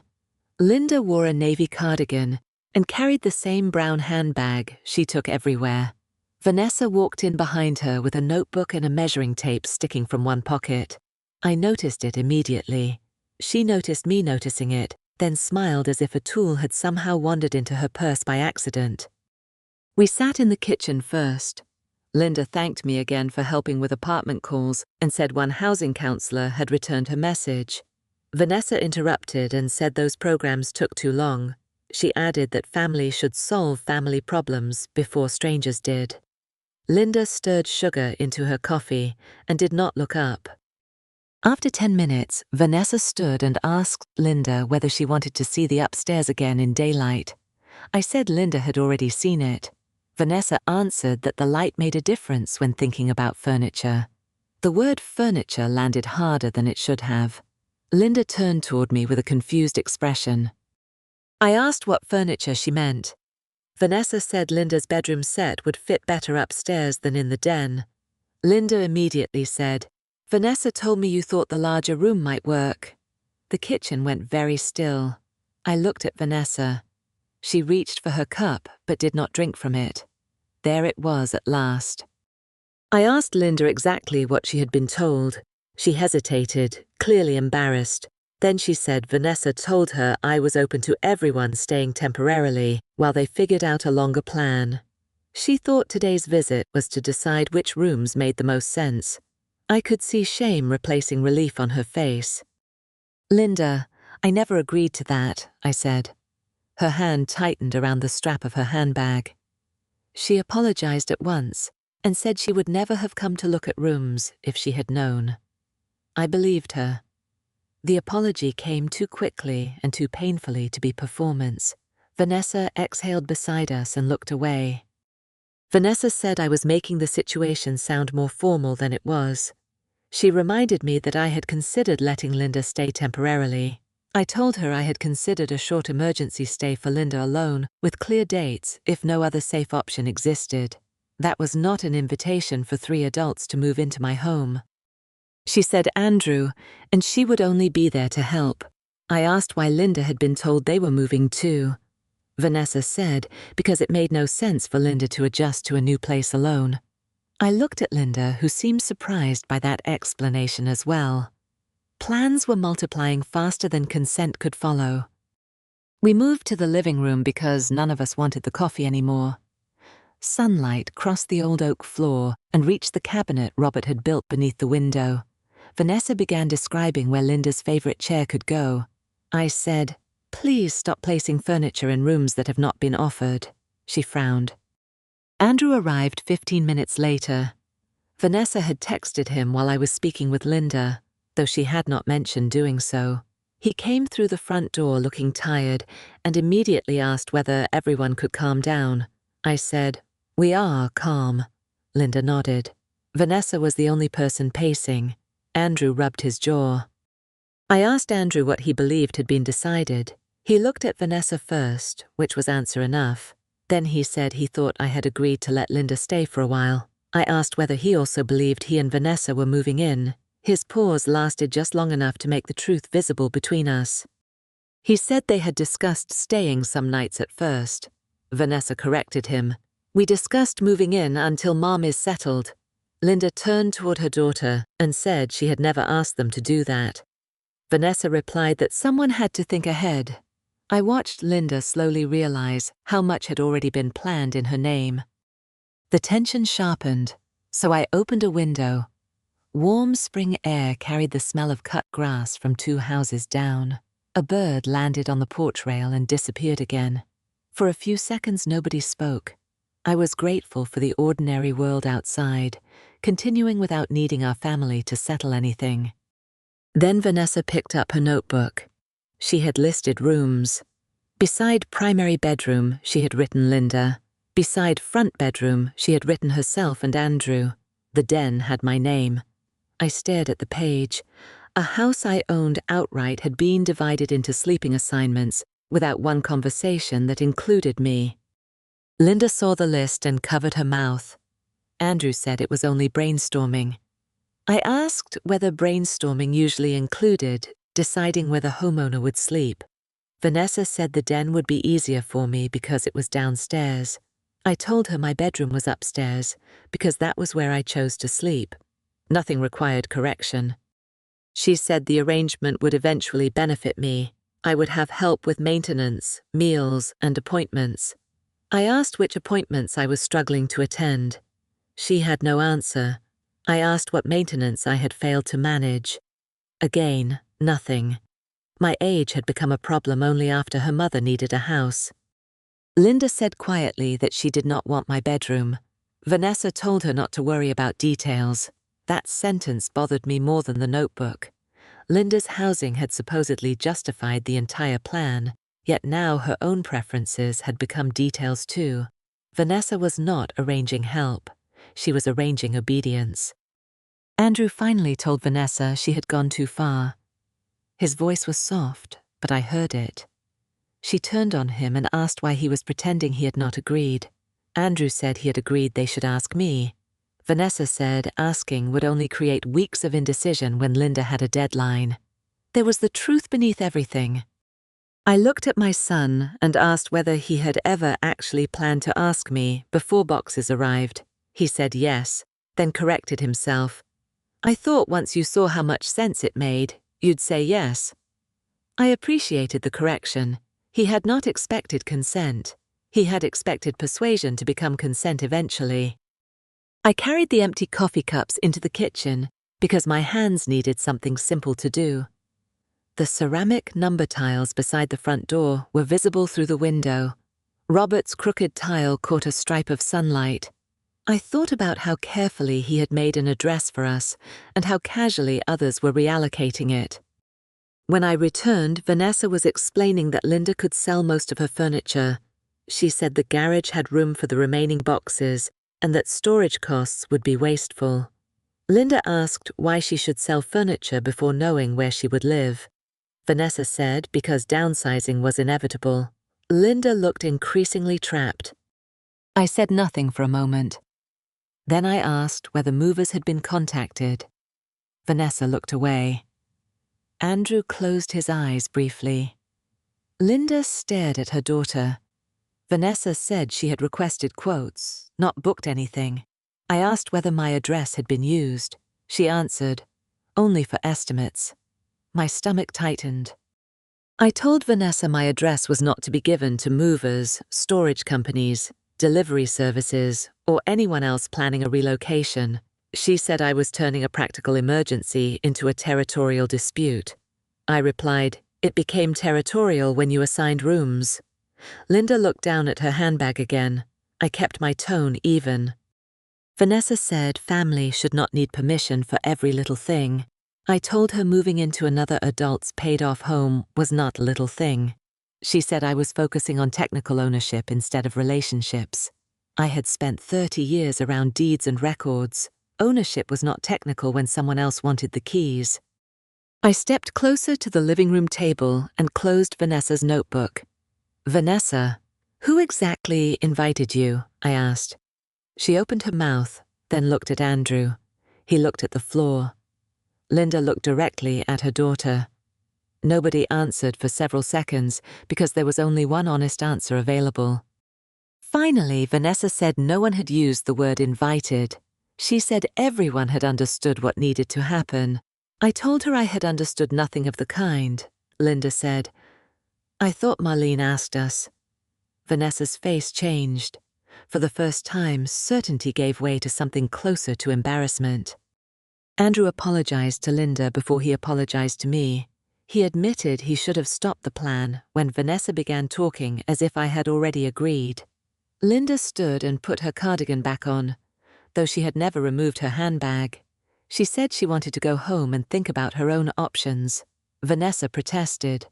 [SPEAKER 1] Linda wore a navy cardigan and carried the same brown handbag she took everywhere. Vanessa walked in behind her with a notebook and a measuring tape sticking from one pocket. I noticed it immediately. She noticed me noticing it, then smiled as if a tool had somehow wandered into her purse by accident. We sat in the kitchen first. Linda thanked me again for helping with apartment calls and said one housing counselor had returned her message. Vanessa interrupted and said those programs took too long. She added that families should solve family problems before strangers did. Linda stirred sugar into her coffee and did not look up. After 10 minutes, Vanessa stood and asked Linda whether she wanted to see the upstairs again in daylight. I said Linda had already seen it. Vanessa answered that the light made a difference when thinking about furniture. The word furniture landed harder than it should have. Linda turned toward me with a confused expression. I asked what furniture she meant. Vanessa said Linda's bedroom set would fit better upstairs than in the den. Linda immediately said, "Vanessa told me you thought the larger room might work." The kitchen went very still. I looked at Vanessa. She reached for her cup but did not drink from it. There it was at last. I asked Linda exactly what she had been told. She hesitated, clearly embarrassed. Then she said Vanessa told her I was open to everyone staying temporarily while they figured out a longer plan. She thought today's visit was to decide which rooms made the most sense. I could see shame replacing relief on her face. "Linda, I never agreed to that," I said. Her hand tightened around the strap of her handbag. She apologized at once and said she would never have come to look at rooms if she had known. I believed her. The apology came too quickly and too painfully to be performance. Vanessa exhaled beside us and looked away. Vanessa said I was making the situation sound more formal than it was. She reminded me that I had considered letting Linda stay temporarily. I told her I had considered a short emergency stay for Linda alone, with clear dates if no other safe option existed. That was not an invitation for 3 adults to move into my home. She said Andrew, and she would only be there to help. I asked why Linda had been told they were moving too. Vanessa said because it made no sense for Linda to adjust to a new place alone. I looked at Linda, who seemed surprised by that explanation as well. Plans were multiplying faster than consent could follow. We moved to the living room because none of us wanted the coffee anymore. Sunlight crossed the old oak floor and reached the cabinet Robert had built beneath the window. Vanessa began describing where Linda's favorite chair could go. I said, "Please stop placing furniture in rooms that have not been offered." She frowned. Andrew arrived 15 minutes later. Vanessa had texted him while I was speaking with Linda, though she had not mentioned doing so. He came through the front door looking tired and immediately asked whether everyone could calm down. I said, "We are calm." Linda nodded. Vanessa was the only person pacing. Andrew rubbed his jaw. I asked Andrew what he believed had been decided. He looked at Vanessa first, which was answer enough. Then he said he thought I had agreed to let Linda stay for a while. I asked whether he also believed he and Vanessa were moving in. His pause lasted just long enough to make the truth visible between us. He said they had discussed staying some nights at first. Vanessa corrected him. "We discussed moving in until Mom is settled." Linda turned toward her daughter and said she had never asked them to do that. Vanessa replied that someone had to think ahead. I watched Linda slowly realize how much had already been planned in her name. The tension sharpened, so I opened a window. Warm spring air carried the smell of cut grass from 2 houses down. A bird landed on the porch rail and disappeared again. For a few seconds nobody spoke. I was grateful for the ordinary world outside, continuing without needing our family to settle anything. Then Vanessa picked up her notebook. She had listed rooms. Beside primary bedroom, she had written Linda. Beside front bedroom, she had written herself and Andrew. The den had my name. I stared at the page. A house I owned outright had been divided into sleeping assignments without one conversation that included me. Linda saw the list and covered her mouth. Andrew said it was only brainstorming. I asked whether brainstorming usually included deciding where the homeowner would sleep. Vanessa said the den would be easier for me because it was downstairs. I told her my bedroom was upstairs because that was where I chose to sleep. Nothing required correction. She said the arrangement would eventually benefit me. I would have help with maintenance, meals, and appointments. I asked which appointments I was struggling to attend. She had no answer. I asked what maintenance I had failed to manage. Again, nothing. My age had become a problem only after her mother needed a house. Linda said quietly that she did not want my bedroom. Vanessa told her not to worry about details. That sentence bothered me more than the notebook. Linda's housing had supposedly justified the entire plan, yet now her own preferences had become details too. Vanessa was not arranging help. She was arranging obedience. Andrew finally told Vanessa she had gone too far. His voice was soft, but I heard it. She turned on him and asked why he was pretending he had not agreed. Andrew said he had agreed they should ask me. Vanessa said asking would only create weeks of indecision when Linda had a deadline. There was the truth beneath everything. I looked at my son and asked whether he had ever actually planned to ask me before boxes arrived. He said yes, then corrected himself. "I thought once you saw how much sense it made, you'd say yes." I appreciated the correction. He had not expected consent. He had expected persuasion to become consent eventually. I carried the empty coffee cups into the kitchen because my hands needed something simple to do. The ceramic number tiles beside the front door were visible through the window. Robert's crooked tile caught a stripe of sunlight. I thought about how carefully he had made an address for us and how casually others were reallocating it. When I returned, Vanessa was explaining that Linda could sell most of her furniture. She said the garage had room for the remaining boxes and that storage costs would be wasteful. Linda asked why she should sell furniture before knowing where she would live. Vanessa said because downsizing was inevitable. Linda looked increasingly trapped. I said nothing for a moment. Then I asked whether movers had been contacted. Vanessa looked away. Andrew closed his eyes briefly. Linda stared at her daughter. Vanessa said she had requested quotes, not booked anything. I asked whether my address had been used. She answered, only for estimates. My stomach tightened. I told Vanessa my address was not to be given to movers, storage companies, delivery services, or anyone else planning a relocation. She said I was turning a practical emergency into a territorial dispute. I replied, it became territorial when you assigned rooms. Linda looked down at her handbag again. I kept my tone even. Vanessa said family should not need permission for every little thing. I told her moving into another adult's paid-off home was not a little thing. She said I was focusing on technical ownership instead of relationships. I had spent 30 years around deeds and records. Ownership was not technical when someone else wanted the keys. I stepped closer to the living room table and closed Vanessa's notebook. Vanessa, who exactly invited you? I asked. She opened her mouth, then looked at Andrew. He looked at the floor. Linda looked directly at her daughter. Nobody answered for several seconds because there was only one honest answer available. Finally, Vanessa said no one had used the word invited. She said everyone had understood what needed to happen. I told her I had understood nothing of the kind. Linda said, I thought Marlene asked us. Vanessa's face changed. For the first time, certainty gave way to something closer to embarrassment. Andrew apologized to Linda before he apologized to me. He admitted he should have stopped the plan when Vanessa began talking as if I had already agreed. Linda stood and put her cardigan back on, though she had never removed her handbag. She said she wanted to go home and think about her own options. Vanessa protested.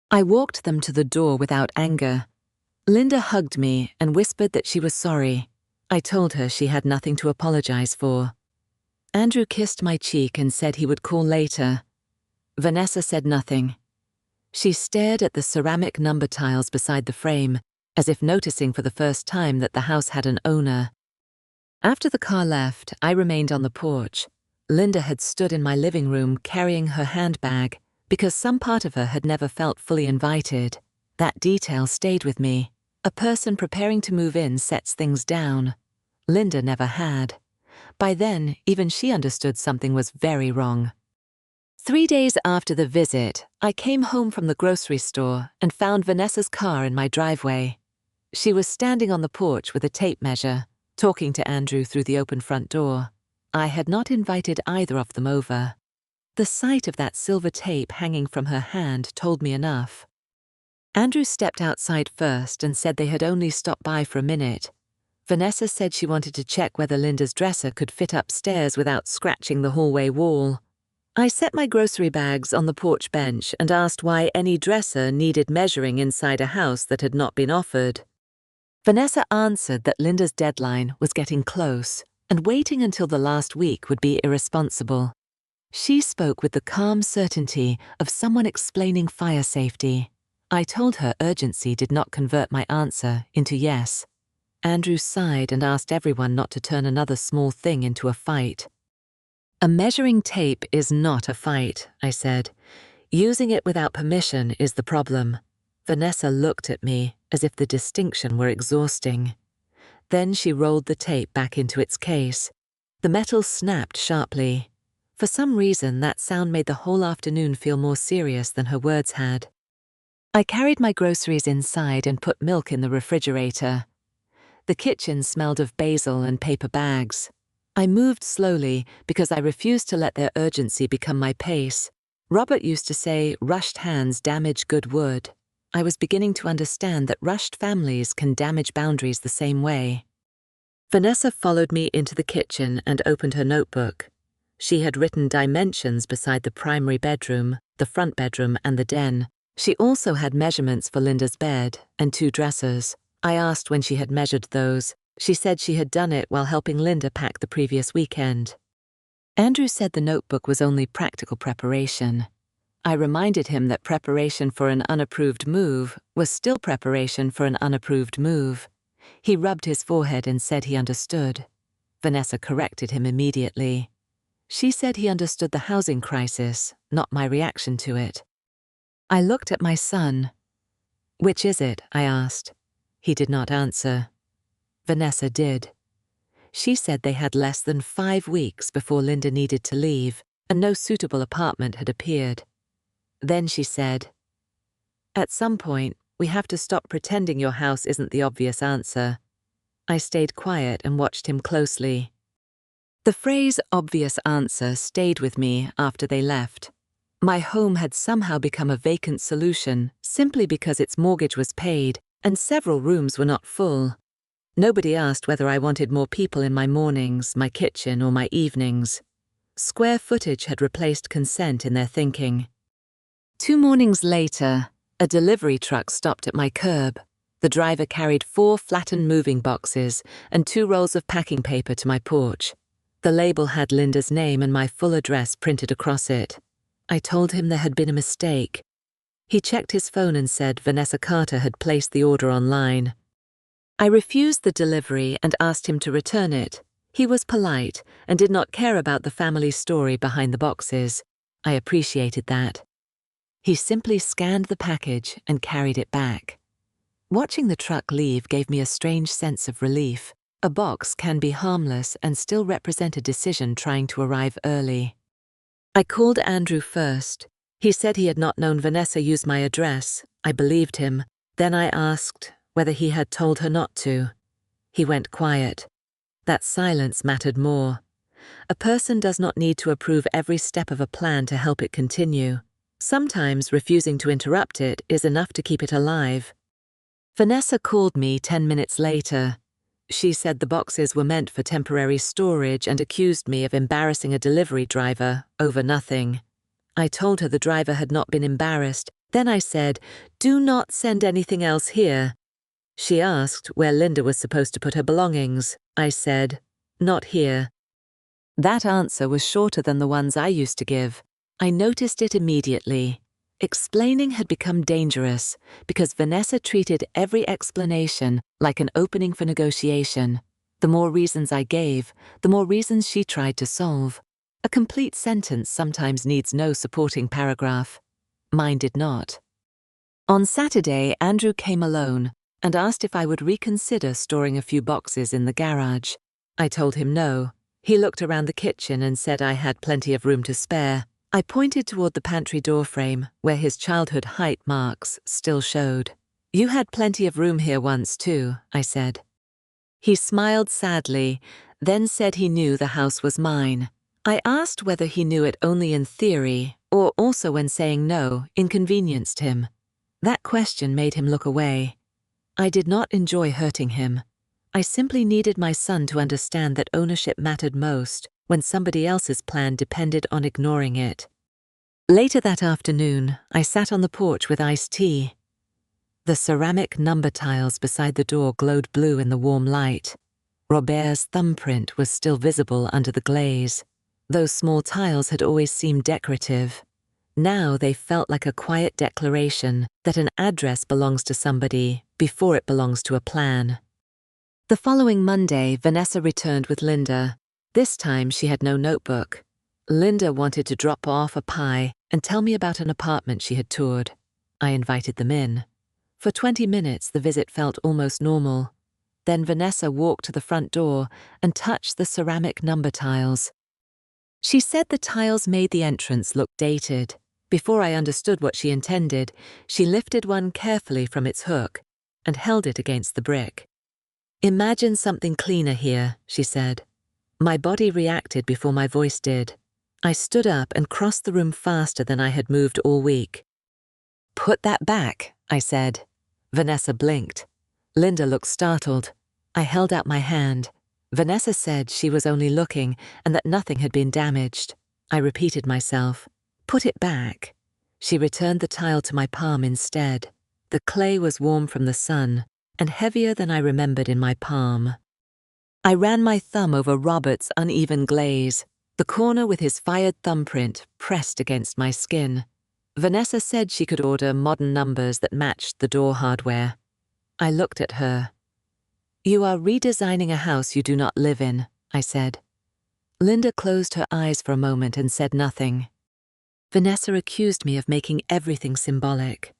[SPEAKER 1] I walked them to the door without anger. Linda hugged me and whispered that she was sorry. I told her she had nothing to apologize for. Andrew kissed my cheek and said he would call later. Vanessa said nothing. She stared at the ceramic number tiles beside the frame, as if noticing for the first time that the house had an owner. After the car left, I remained on the porch. Linda had stood in my living room carrying her handbag because some part of her had never felt fully invited. That detail stayed with me. A person preparing to move in sets things down. Linda never had. By then, even she understood something was very wrong. 3 days after the visit, I came home from the grocery store and found Vanessa's car in my driveway. She was standing on the porch with a tape measure, talking to Andrew through the open front door. I had not invited either of them over. The sight of that silver tape hanging from her hand told me enough. Andrew stepped outside first and said they had only stopped by for a minute. Vanessa said she wanted to check whether Linda's dresser could fit upstairs without scratching the hallway wall. I set my grocery bags on the porch bench and asked why any dresser needed measuring inside a house that had not been offered. Vanessa answered that Linda's deadline was getting close, and waiting until the last week would be irresponsible. She spoke with the calm certainty of someone explaining fire safety. I told her urgency did not convert my answer into yes. Andrew sighed and asked everyone not to turn another small thing into a fight. A measuring tape is not a fight, I said. Using it without permission is the problem. Vanessa looked at me as if the distinction were exhausting. Then she rolled the tape back into its case. The metal snapped sharply. For some reason, that sound made the whole afternoon feel more serious than her words had. I carried my groceries inside and put milk in the refrigerator. The kitchen smelled of basil and paper bags. I moved slowly because I refused to let their urgency become my pace. Robert used to say, rushed hands damage good wood. I was beginning to understand that rushed families can damage boundaries the same way. Vanessa followed me into the kitchen and opened her notebook. She had written dimensions beside the primary bedroom, the front bedroom, and the den. She also had measurements for Linda's bed and 2 dressers. I asked when she had measured those. She said she had done it while helping Linda pack the previous weekend. Andrew said the notebook was only practical preparation. I reminded him that preparation for an unapproved move was still preparation for an unapproved move. He rubbed his forehead and said he understood. Vanessa corrected him immediately. She said he understood the housing crisis, not my reaction to it. I looked at my son. "Which is it?" I asked. He did not answer. Vanessa did. She said they had less than 5 weeks before Linda needed to leave, and no suitable apartment had appeared. Then she said, "At some point, we have to stop pretending your house isn't the obvious answer." I stayed quiet and watched him closely. The phrase "obvious answer" stayed with me after they left. My home had somehow become a vacant solution simply because its mortgage was paid and several rooms were not full. Nobody asked whether I wanted more people in my mornings, my kitchen, or my evenings. Square footage had replaced consent in their thinking. 2 mornings later, a delivery truck stopped at my curb. The driver carried 4 flattened moving boxes and 2 rolls of packing paper to my porch. The label had Linda's name and my full address printed across it. I told him there had been a mistake. He checked his phone and said Vanessa Carter had placed the order online. I refused the delivery and asked him to return it. He was polite and did not care about the family story behind the boxes. I appreciated that. He simply scanned the package and carried it back. Watching the truck leave gave me a strange sense of relief. A box can be harmless and still represent a decision trying to arrive early. I called Andrew first. He said he had not known Vanessa use my address. I believed him. Then I asked whether he had told her not to. He went quiet. That silence mattered more. A person does not need to approve every step of a plan to help it continue. Sometimes refusing to interrupt it is enough to keep it alive. Vanessa called me 10 minutes later. She said the boxes were meant for temporary storage and accused me of embarrassing a delivery driver over nothing. I told her the driver had not been embarrassed. Then I said, "Do not send anything else here." She asked where Linda was supposed to put her belongings. I said, "Not here." That answer was shorter than the ones I used to give. I noticed it immediately. Explaining had become dangerous because Vanessa treated every explanation like an opening for negotiation. The more reasons I gave, the more reasons she tried to solve. A complete sentence sometimes needs no supporting paragraph. Mine did not. On Saturday, Andrew came alone and asked if I would reconsider storing a few boxes in the garage. I told him no. He looked around the kitchen and said I had plenty of room to spare. I pointed toward the pantry doorframe, where his childhood height marks still showed. "You had plenty of room here once, too," I said. He smiled sadly, then said he knew the house was mine. I asked whether he knew it only in theory, or also when saying no inconvenienced him. That question made him look away. I did not enjoy hurting him. I simply needed my son to understand that ownership mattered most when somebody else's plan depended on ignoring it. Later that afternoon, I sat on the porch with iced tea. The ceramic number tiles beside the door glowed blue in the warm light. Robert's thumbprint was still visible under the glaze. Those small tiles had always seemed decorative. Now they felt like a quiet declaration that an address belongs to somebody before it belongs to a plan. The following Monday, Vanessa returned with Linda. This time she had no notebook. Linda wanted to drop off a pie and tell me about an apartment she had toured. I invited them in. For 20 minutes the visit felt almost normal. Then Vanessa walked to the front door and touched the ceramic number tiles. She said the tiles made the entrance look dated. Before I understood what she intended, she lifted one carefully from its hook and held it against the brick. "Imagine something cleaner here," she said. My body reacted before my voice did. I stood up and crossed the room faster than I had moved all week. "Put that back," I said. Vanessa blinked. Linda looked startled. I held out my hand. Vanessa said she was only looking and that nothing had been damaged. I repeated myself. "Put it back." She returned the tile to my palm instead. The clay was warm from the sun and heavier than I remembered in my palm. I ran my thumb over Robert's uneven glaze, the corner with his fired thumbprint pressed against my skin. Vanessa said she could order modern numbers that matched the door hardware. I looked at her. "You are redesigning a house you do not live in. I said. Linda closed her eyes for a moment and said nothing. Vanessa accused me of making everything symbolic.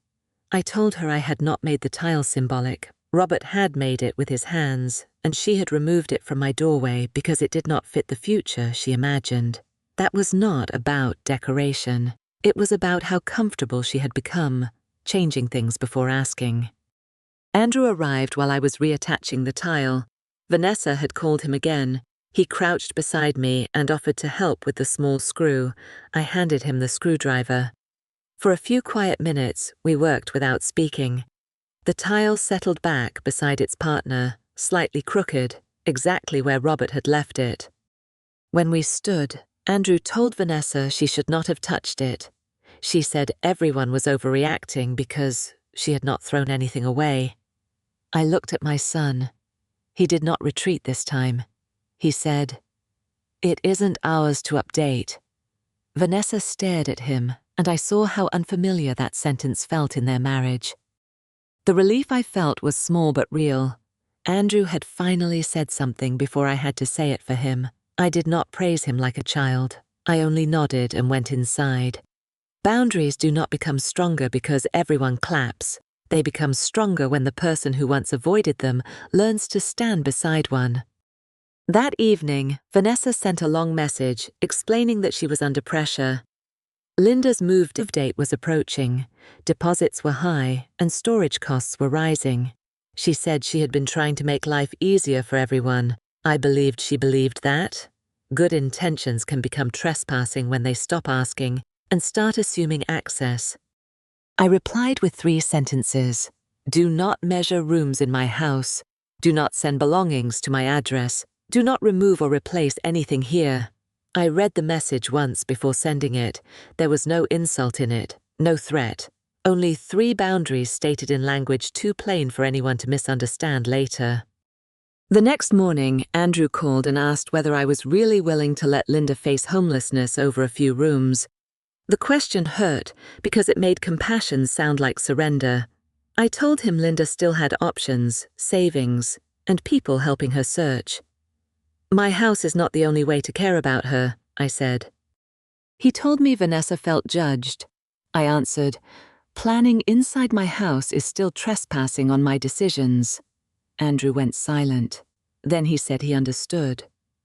[SPEAKER 1] I told her I had not made the tile symbolic. Robert had made it with his hands, and she had removed it from my doorway because it did not fit the future she imagined. That was not about decoration. It was about how comfortable she had become, changing things before asking. Andrew arrived while I was reattaching the tile. Vanessa had called him again. He crouched beside me and offered to help with the small screw. I handed him the screwdriver. For a few quiet minutes, we worked without speaking. The tile settled back beside its partner, slightly crooked, exactly where Robert had left it. When we stood, Andrew told Vanessa she should not have touched it. She said everyone was overreacting because she had not thrown anything away. I looked at my son. He did not retreat this time. He said, "It isn't ours to update." Vanessa stared at him, and I saw how unfamiliar that sentence felt in their marriage. The relief I felt was small but real. Andrew had finally said something before I had to say it for him. I did not praise him like a child. I only nodded and went inside. Boundaries do not become stronger because everyone claps. They become stronger when the person who once avoided them learns to stand beside one. That evening, Vanessa sent a long message explaining that she was under pressure. Linda's move date was approaching. Deposits were high and storage costs were rising. She said she had been trying to make life easier for everyone. I believed she believed that. Good intentions can become trespassing when they stop asking and start assuming access. I replied with 3 sentences. Do not measure rooms in my house. Do not send belongings to my address. Do not remove or replace anything here. I read the message once before sending it. There was no insult in it, no threat. Only 3 boundaries stated in language too plain for anyone to misunderstand later. The next morning, Andrew called and asked whether I was really willing to let Linda face homelessness over a few rooms. The question hurt because it made compassion sound like surrender. I told him Linda still had options, savings, and people helping her search. My house is not the only way to care about her, I said. He told me Vanessa felt judged. I answered, planning inside my house is still trespassing on my decisions. Andrew went silent. Then he said he understood.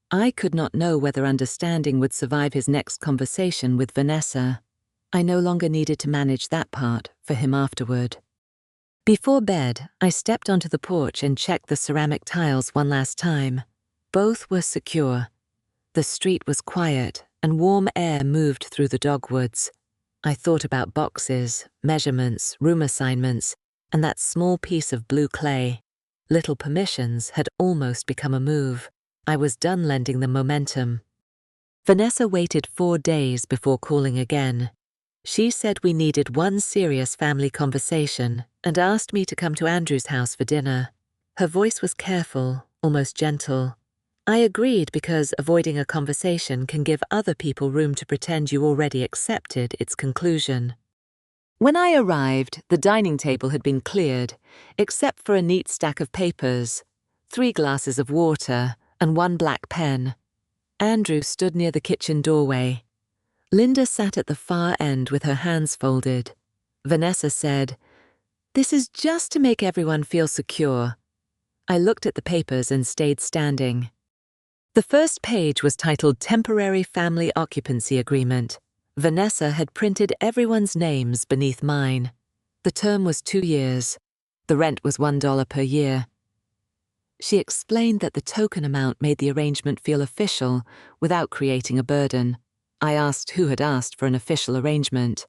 [SPEAKER 1] I could not know whether understanding would survive his next conversation with Vanessa. I no longer needed to manage that part for him afterward. Before bed, I stepped onto the porch and checked the ceramic tiles one last time. Both were secure. The street was quiet, and warm air moved through the dogwoods. I thought about boxes, measurements, room assignments, and that small piece of blue clay. Little permissions had almost become a move. I was done lending them momentum. Vanessa waited 4 days before calling again. She said we needed one serious family conversation and asked me to come to Andrew's house for dinner. Her voice was careful, almost gentle. I agreed because avoiding a conversation can give other people room to pretend you already accepted its conclusion. When I arrived, the dining table had been cleared, except for a neat stack of papers, 3 glasses of water, and 1 black pen. Andrew stood near the kitchen doorway. Linda sat at the far end with her hands folded. Vanessa said, "This is just to make everyone feel secure." I looked at the papers and stayed standing. The first page was titled Temporary Family Occupancy Agreement. Vanessa had printed everyone's names beneath mine. The term was 2 years. The rent was $1 per year. She explained that the token amount made the arrangement feel official without creating a burden. I asked who had asked for an official arrangement.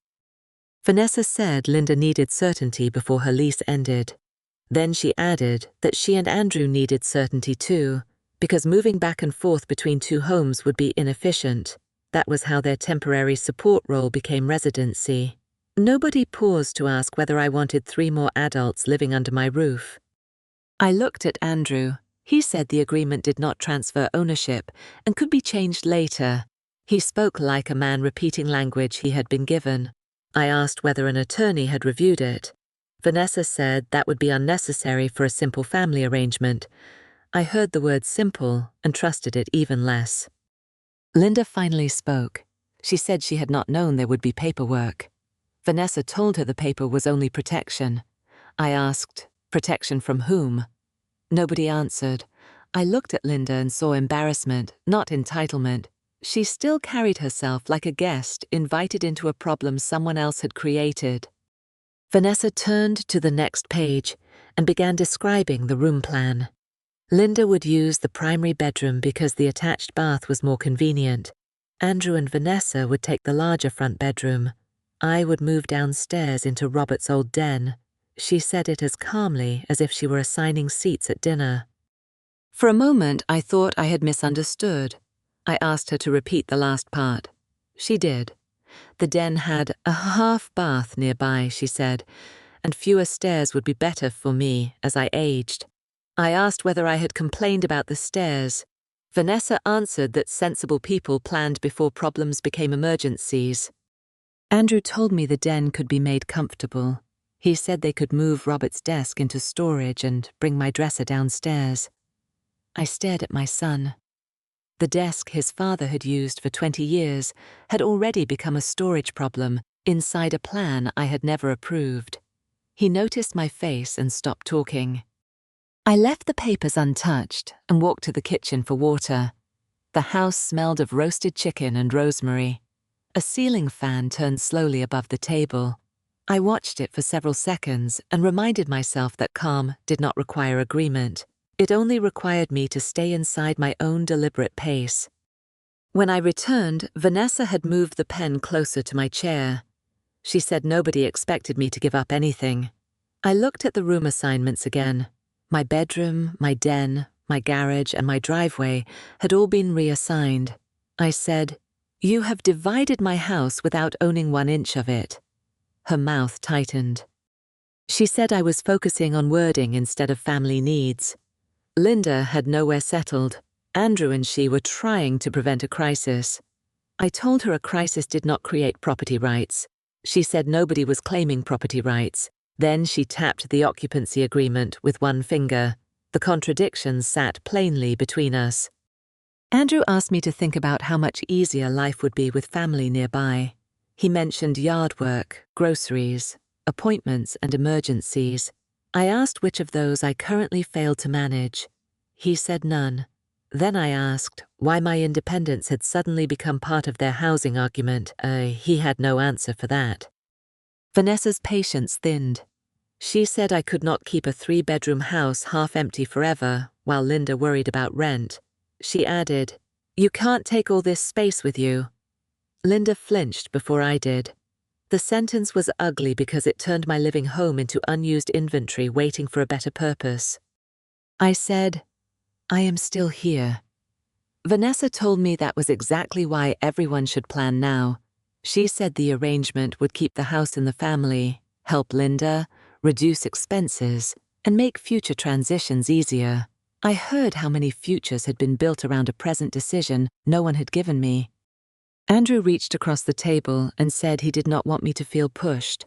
[SPEAKER 1] Vanessa said Linda needed certainty before her lease ended. Then she added that she and Andrew needed certainty too, because moving back and forth between 2 homes would be inefficient. That was how their temporary support role became residency. Nobody paused to ask whether I wanted 3 more adults living under my roof. I looked at Andrew. He said the agreement did not transfer ownership and could be changed later. He spoke like a man repeating language he had been given. I asked whether an attorney had reviewed it. Vanessa said that would be unnecessary for a simple family arrangement. I heard the word simple and trusted it even less. Linda finally spoke. She said she had not known there would be paperwork. Vanessa told her the paper was only protection. I asked, protection from whom? Nobody answered. I looked at Linda and saw embarrassment, not entitlement. She still carried herself like a guest invited into a problem someone else had created. Vanessa turned to the next page and began describing the room plan. Linda would use the primary bedroom because the attached bath was more convenient. Andrew and Vanessa would take the larger front bedroom. I would move downstairs into Robert's old den. She said it as calmly as if she were assigning seats at dinner. For a moment, I thought I had misunderstood. I asked her to repeat the last part. She did. The den had a half bath nearby, she said, and fewer stairs would be better for me as I aged. I asked whether I had complained about the stairs. Vanessa answered that sensible people planned before problems became emergencies. Andrew told me the den could be made comfortable. He said they could move Robert's desk into storage and bring my dresser downstairs. I stared at my son. The desk his father had used for 20 years had already become a storage problem inside a plan I had never approved. He noticed my face and stopped talking. I left the papers untouched and walked to the kitchen for water. The house smelled of roasted chicken and rosemary. A ceiling fan turned slowly above the table. I watched it for several seconds and reminded myself that calm did not require agreement. It only required me to stay inside my own deliberate pace. When I returned, Vanessa had moved the pen closer to my chair. She said nobody expected me to give up anything. I looked at the room assignments again. My bedroom, my den, my garage, and my driveway had all been reassigned. I said, "You have divided my house without owning 1 inch of it." Her mouth tightened. She said I was focusing on wording instead of family needs. Linda had nowhere settled. Andrew and she were trying to prevent a crisis. I told her a crisis did not create property rights. She said nobody was claiming property rights. Then she tapped the occupancy agreement with 1 finger. The contradictions sat plainly between us. Andrew asked me to think about how much easier life would be with family nearby. He mentioned yard work, groceries, appointments, and emergencies. I asked which of those I currently failed to manage. He said none. Then I asked why my independence had suddenly become part of their housing argument. He had no answer for that. Vanessa's patience thinned. She said I could not keep a 3-bedroom house half empty forever while Linda worried about rent. She added, "You can't take all this space with you." Linda flinched before I did. The sentence was ugly because it turned my living home into unused inventory waiting for a better purpose. I said, "I am still here." Vanessa told me that was exactly why everyone should plan now. She said the arrangement would keep the house in the family, help Linda, reduce expenses, and make future transitions easier. I heard how many futures had been built around a present decision no one had given me. Andrew reached across the table and said he did not want me to feel pushed.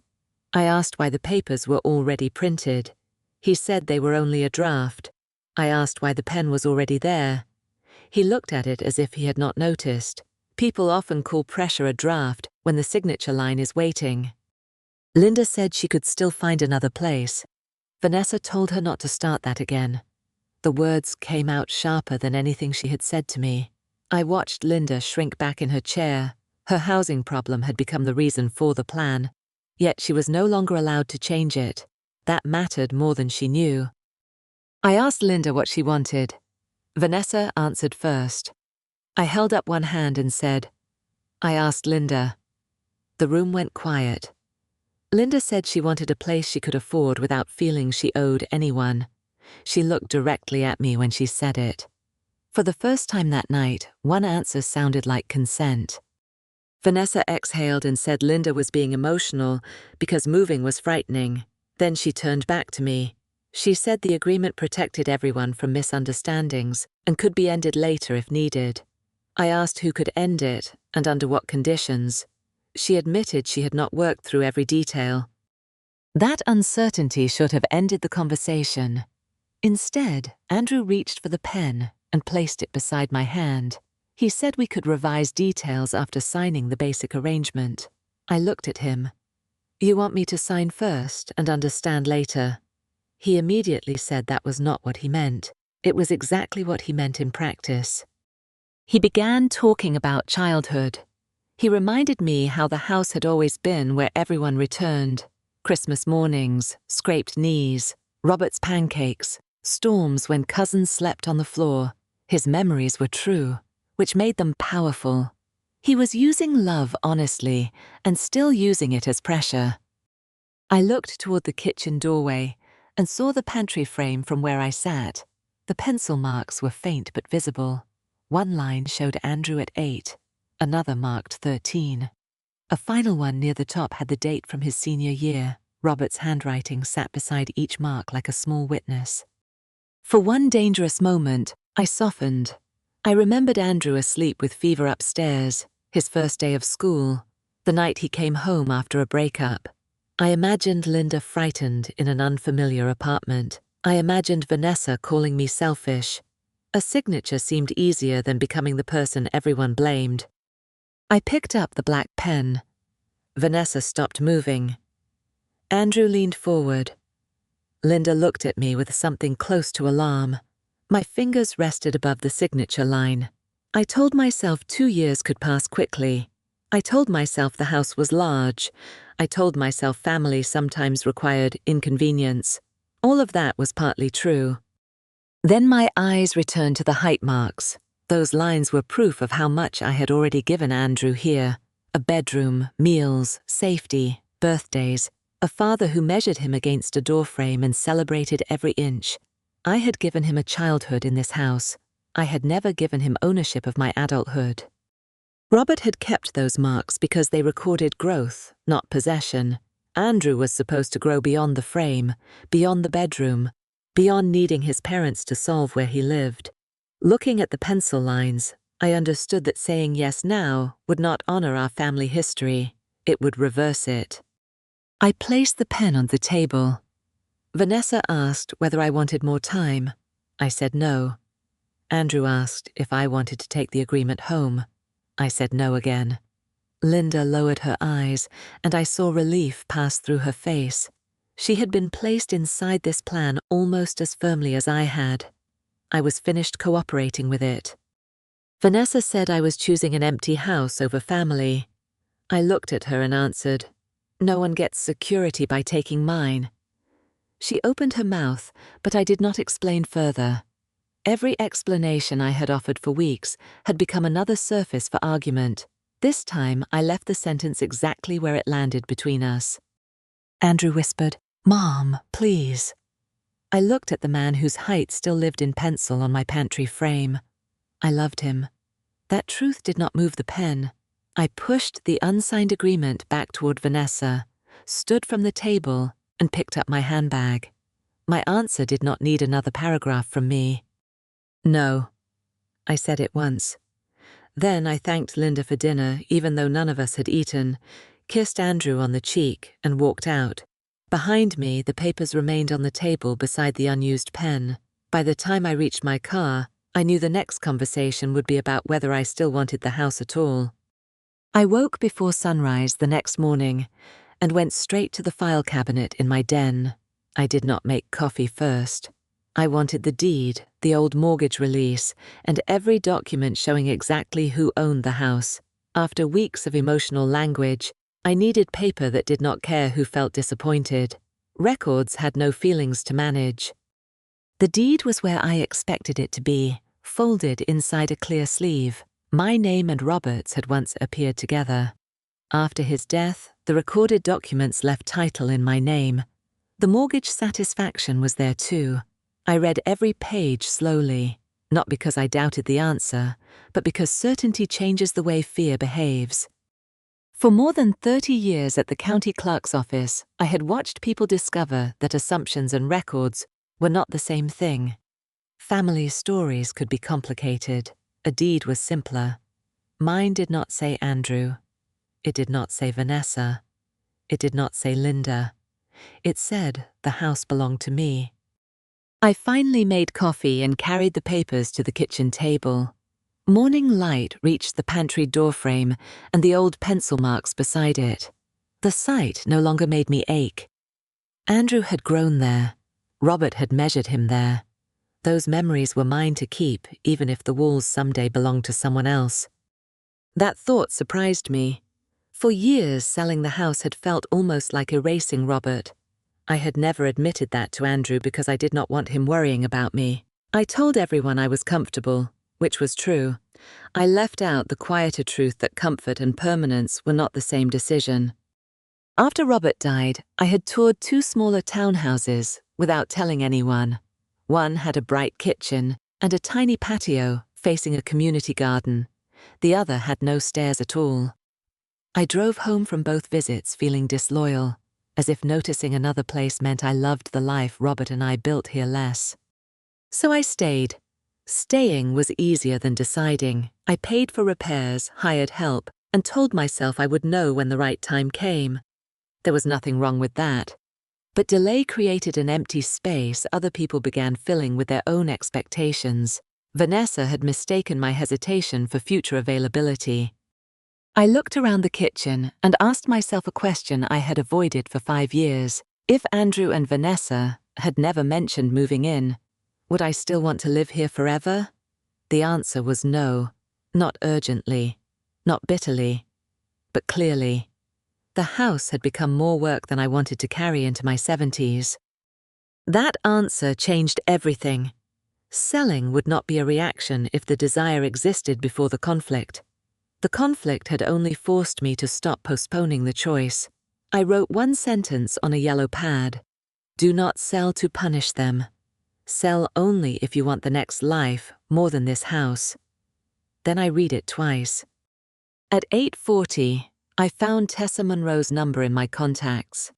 [SPEAKER 1] I asked why the papers were already printed. He said they were only a draft. I asked why the pen was already there. He looked at it as if he had not noticed. People often call pressure a draft when the signature line is waiting. Linda said she could still find another place. Vanessa told her not to start that again. The words came out sharper than anything she had said to me. I watched Linda shrink back in her chair. Her housing problem had become the reason for the plan. Yet she was no longer allowed to change it. That mattered more than she knew. I asked Linda what she wanted. Vanessa answered first. I held up one hand and said, "I asked Linda." The room went quiet. Linda said she wanted a place she could afford without feeling she owed anyone. She looked directly at me when she said it. For the first time that night, one answer sounded like consent. Vanessa exhaled and said Linda was being emotional because moving was frightening. Then she turned back to me. She said the agreement protected everyone from misunderstandings and could be ended later if needed. I asked who could end it and under what conditions. She admitted she had not worked through every detail. That uncertainty should have ended the conversation. Instead, Andrew reached for the pen and placed it beside my hand. He said we could revise details after signing the basic arrangement. I looked at him. "You want me to sign first and understand later?" He immediately said that was not what he meant. It was exactly what he meant in practice. He began talking about childhood. He reminded me how the house had always been where everyone returned. Christmas mornings, scraped knees, Robert's pancakes, storms when cousins slept on the floor. His memories were true, which made them powerful. He was using love honestly and still using it as pressure. I looked toward the kitchen doorway and saw the pantry frame from where I sat. The pencil marks were faint but visible. One line showed Andrew at 8, another marked 13. A final one near the top had the date from his senior year. Robert's handwriting sat beside each mark like a small witness. For one dangerous moment, I softened. I remembered Andrew asleep with fever upstairs, his first day of school, the night he came home after a breakup. I imagined Linda frightened in an unfamiliar apartment. I imagined Vanessa calling me selfish. A signature seemed easier than becoming the person everyone blamed. I picked up the black pen. Vanessa stopped moving. Andrew leaned forward. Linda looked at me with something close to alarm. My fingers rested above the signature line. I told myself 2 years could pass quickly. I told myself the house was large. I told myself family sometimes required inconvenience. All of that was partly true. Then my eyes returned to the height marks. Those lines were proof of how much I had already given Andrew here. A bedroom, meals, safety, birthdays, a father who measured him against a doorframe and celebrated every inch. I had given him a childhood in this house. I had never given him ownership of my adulthood. Robert had kept those marks because they recorded growth, not possession. Andrew was supposed to grow beyond the frame, beyond the bedroom, beyond needing his parents to solve where he lived. Looking at the pencil lines, I understood that saying yes now would not honor our family history. It would reverse it. I placed the pen on the table. Vanessa asked whether I wanted more time. I said no. Andrew asked if I wanted to take the agreement home. I said no again. Linda lowered her eyes, and I saw relief pass through her face. She had been placed inside this plan almost as firmly as I had. I was finished cooperating with it. Vanessa said I was choosing an empty house over family. I looked at her and answered, "No one gets security by taking mine." She opened her mouth, but I did not explain further. Every explanation I had offered for weeks had become another surface for argument. This time I left the sentence exactly where it landed between us. Andrew whispered, "Mom, please." I looked at the man whose height still lived in pencil on my pantry frame. I loved him. That truth did not move the pen. I pushed the unsigned agreement back toward Vanessa, stood from the table, and picked up my handbag. My answer did not need another paragraph from me. "No," I said it once. Then I thanked Linda for dinner, even though none of us had eaten, kissed Andrew on the cheek, and walked out. Behind me, the papers remained on the table beside the unused pen. By the time I reached my car, I knew the next conversation would be about whether I still wanted the house at all. I woke before sunrise the next morning and went straight to the file cabinet in my den. I did not make coffee first. I wanted the deed, the old mortgage release, and every document showing exactly who owned the house. After weeks of emotional language, I needed paper that did not care who felt disappointed. Records had no feelings to manage. The deed was where I expected it to be, folded inside a clear sleeve. My name and Robert's had once appeared together. After his death, the recorded documents left title in my name. The mortgage satisfaction was there too. I read every page slowly, not because I doubted the answer, but because certainty changes the way fear behaves. For more than 30 years at the county clerk's office, I had watched people discover that assumptions and records were not the same thing. Family stories could be complicated. A deed was simpler. Mine did not say Andrew. It did not say Vanessa. It did not say Linda. It said the house belonged to me. I finally made coffee and carried the papers to the kitchen table. Morning light reached the pantry doorframe and the old pencil marks beside it. The sight no longer made me ache. Andrew had grown there. Robert had measured him there. Those memories were mine to keep, even if the walls someday belonged to someone else. That thought surprised me. For years, selling the house had felt almost like erasing Robert. I had never admitted that to Andrew because I did not want him worrying about me. I told everyone I was comfortable, which was true. I left out the quieter truth that comfort and permanence were not the same decision. After Robert died, I had toured 2 smaller townhouses without telling anyone. One had a bright kitchen and a tiny patio facing a community garden. The other had no stairs at all. I drove home from both visits feeling disloyal, as if noticing another place meant I loved the life Robert and I built here less. So I stayed. Staying was easier than deciding. I paid for repairs, hired help, and told myself I would know when the right time came. There was nothing wrong with that. But delay created an empty space other people began filling with their own expectations. Vanessa had mistaken my hesitation for future availability. I looked around the kitchen and asked myself a question I had avoided for 5 years. If Andrew and Vanessa had never mentioned moving in, would I still want to live here forever? The answer was no, not urgently, not bitterly, but clearly. The house had become more work than I wanted to carry into my 70s. That answer changed everything. Selling would not be a reaction if the desire existed before the conflict. The conflict had only forced me to stop postponing the choice. I wrote 1 sentence on a yellow pad. Do not sell to punish them. Sell only if you want the next life more than this house. Then I read it twice. At 8:40, I found Tessa Monroe's number in my contacts.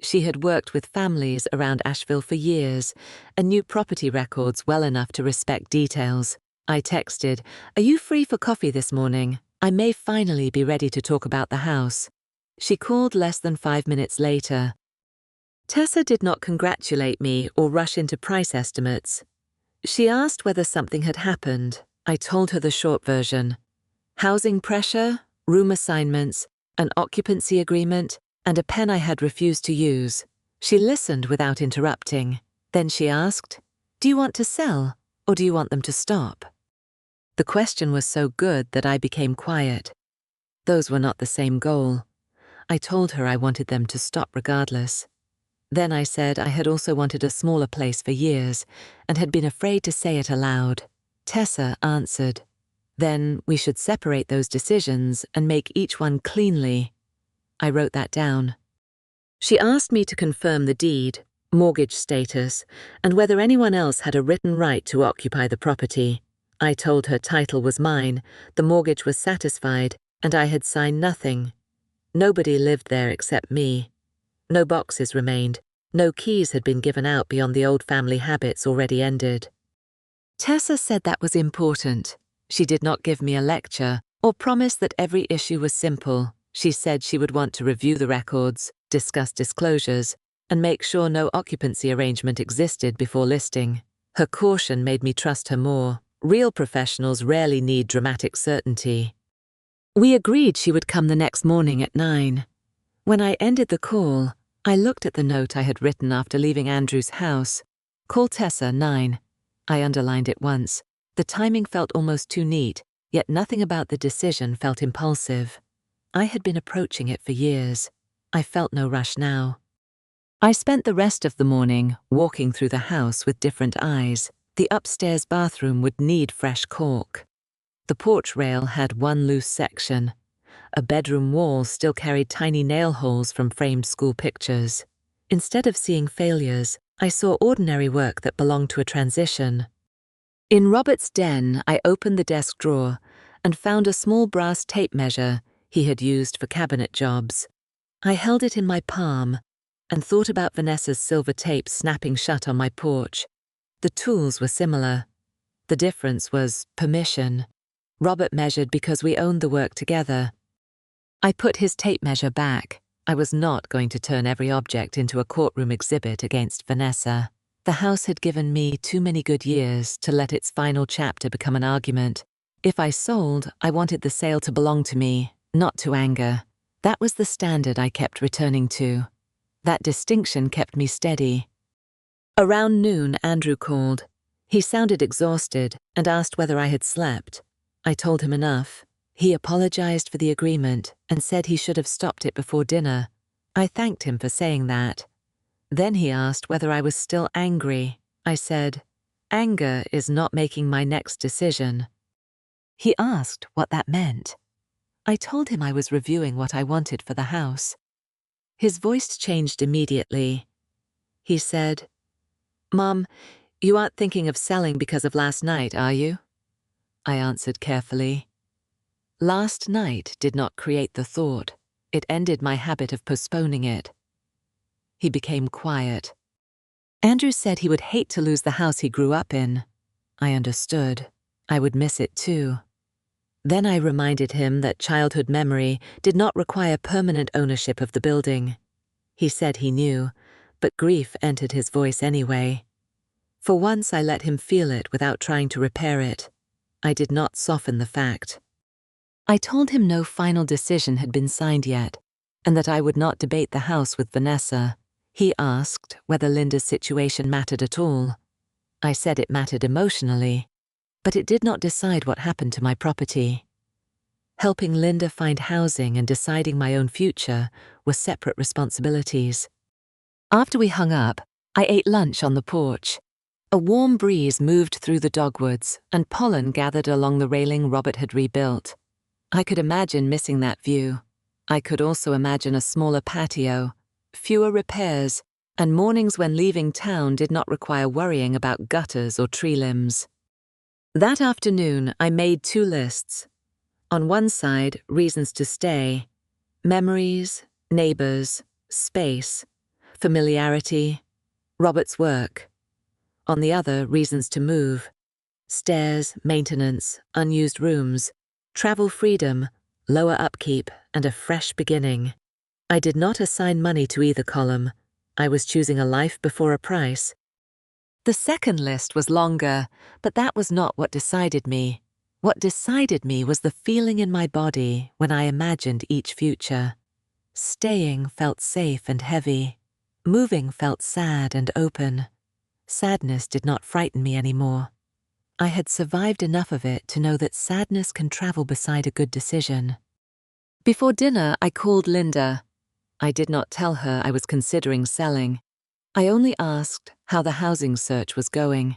[SPEAKER 1] She had worked with families around Asheville for years and knew property records well enough to respect details. I texted, "Are you free for coffee this morning? I may finally be ready to talk about the house." She called less than 5 minutes later. Tessa did not congratulate me or rush into price estimates. She asked whether something had happened. I told her the short version. Housing pressure, room assignments, an occupancy agreement, and a pen I had refused to use. She listened without interrupting. Then she asked, "Do you want to sell, or do you want them to stop?" The question was so good that I became quiet. Those were not the same goal. I told her I wanted them to stop regardless. Then I said I had also wanted a smaller place for years and had been afraid to say it aloud. Tessa answered, "Then we should separate those decisions and make each one cleanly." I wrote that down. She asked me to confirm the deed, mortgage status, and whether anyone else had a written right to occupy the property. I told her title was mine, the mortgage was satisfied, and I had signed nothing. Nobody lived there except me. No boxes remained, no keys had been given out beyond the old family habits already ended. Tessa said that was important. She did not give me a lecture or promise that every issue was simple. She said she would want to review the records, discuss disclosures, and make sure no occupancy arrangement existed before listing. Her caution made me trust her more. Real professionals rarely need dramatic certainty. We agreed she would come the next morning at 9. When I ended the call, I looked at the note I had written after leaving Andrew's house. Call Tessa 9. I underlined it once. The timing felt almost too neat, yet nothing about the decision felt impulsive. I had been approaching it for years. I felt no rush now. I spent the rest of the morning walking through the house with different eyes. The upstairs bathroom would need fresh caulk. The porch rail had one loose section. A bedroom wall still carried tiny nail holes from framed school pictures. Instead of seeing failures, I saw ordinary work that belonged to a transition. In Robert's den, I opened the desk drawer and found a small brass tape measure he had used for cabinet jobs. I held it in my palm and thought about Vanessa's silver tape snapping shut on my porch. The tools were similar. The difference was permission. Robert measured because we owned the work together. I put his tape measure back. I was not going to turn every object into a courtroom exhibit against Vanessa. The house had given me too many good years to let its final chapter become an argument. If I sold, I wanted the sale to belong to me, not to anger. That was the standard I kept returning to. That distinction kept me steady. Around noon, Andrew called. He sounded exhausted and asked whether I had slept. I told him enough. He apologized for the agreement and said he should have stopped it before dinner. I thanked him for saying that. Then he asked whether I was still angry. I said, "Anger is not making my next decision." He asked what that meant. I told him I was reviewing what I wanted for the house. His voice changed immediately. He said, "Mom, you aren't thinking of selling because of last night, are you?" I answered carefully. Last night did not create the thought. It ended my habit of postponing it. He became quiet. Andrew said he would hate to lose the house he grew up in. I understood. I would miss it too. Then I reminded him that childhood memory did not require permanent ownership of the building. He said he knew, but grief entered his voice anyway. For once I let him feel it without trying to repair it. I did not soften the fact. I told him no final decision had been signed yet, and that I would not debate the house with Vanessa. He asked whether Linda's situation mattered at all. I said it mattered emotionally, but it did not decide what happened to my property. Helping Linda find housing and deciding my own future were separate responsibilities. After we hung up, I ate lunch on the porch. A warm breeze moved through the dogwoods, and pollen gathered along the railing Robert had rebuilt. I could imagine missing that view. I could also imagine a smaller patio, fewer repairs, and mornings when leaving town did not require worrying about gutters or tree limbs. That afternoon, I made 2 lists. On one side, reasons to stay, memories, neighbors, space, familiarity, Robert's work. On the other, reasons to move, stairs, maintenance, unused rooms, travel freedom, lower upkeep, and a fresh beginning. I did not assign money to either column. I was choosing a life before a price. The second list was longer, but that was not what decided me. What decided me was the feeling in my body when I imagined each future. Staying felt safe and heavy. Moving felt sad and open. Sadness did not frighten me anymore. I had survived enough of it to know that sadness can travel beside a good decision. Before dinner, I called Linda. I did not tell her I was considering selling. I only asked how the housing search was going.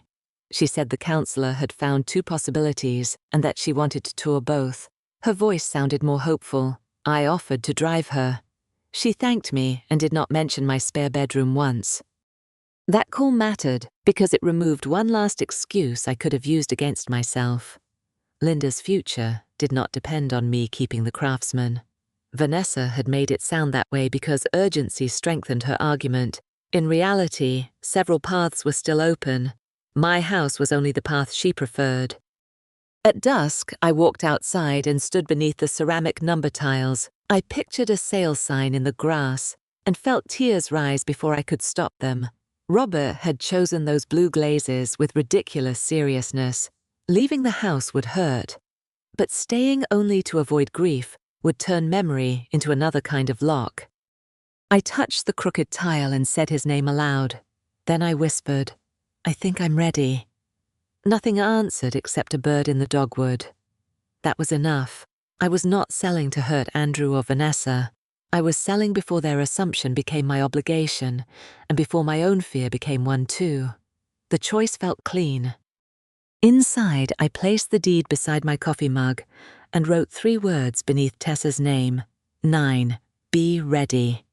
[SPEAKER 1] She said the counselor had found 2 possibilities and that she wanted to tour both. Her voice sounded more hopeful. I offered to drive her. She thanked me and did not mention my spare bedroom once. That call mattered because it removed one last excuse I could have used against myself. Linda's future did not depend on me keeping the craftsman. Vanessa had made it sound that way because urgency strengthened her argument. In reality, several paths were still open. My house was only the path she preferred. At dusk, I walked outside and stood beneath the ceramic number tiles. I pictured a sale sign in the grass and felt tears rise before I could stop them. Robert had chosen those blue glazes with ridiculous seriousness. Leaving the house would hurt, but staying only to avoid grief would turn memory into another kind of lock. I touched the crooked tile and said his name aloud. Then I whispered, "I think I'm ready." Nothing answered except a bird in the dogwood. That was enough. I was not selling to hurt Andrew or Vanessa. I was selling before their assumption became my obligation, and before my own fear became one too. The choice felt clean. Inside, I placed the deed beside my coffee mug and wrote 3 words beneath Tessa's name. 9. Be ready.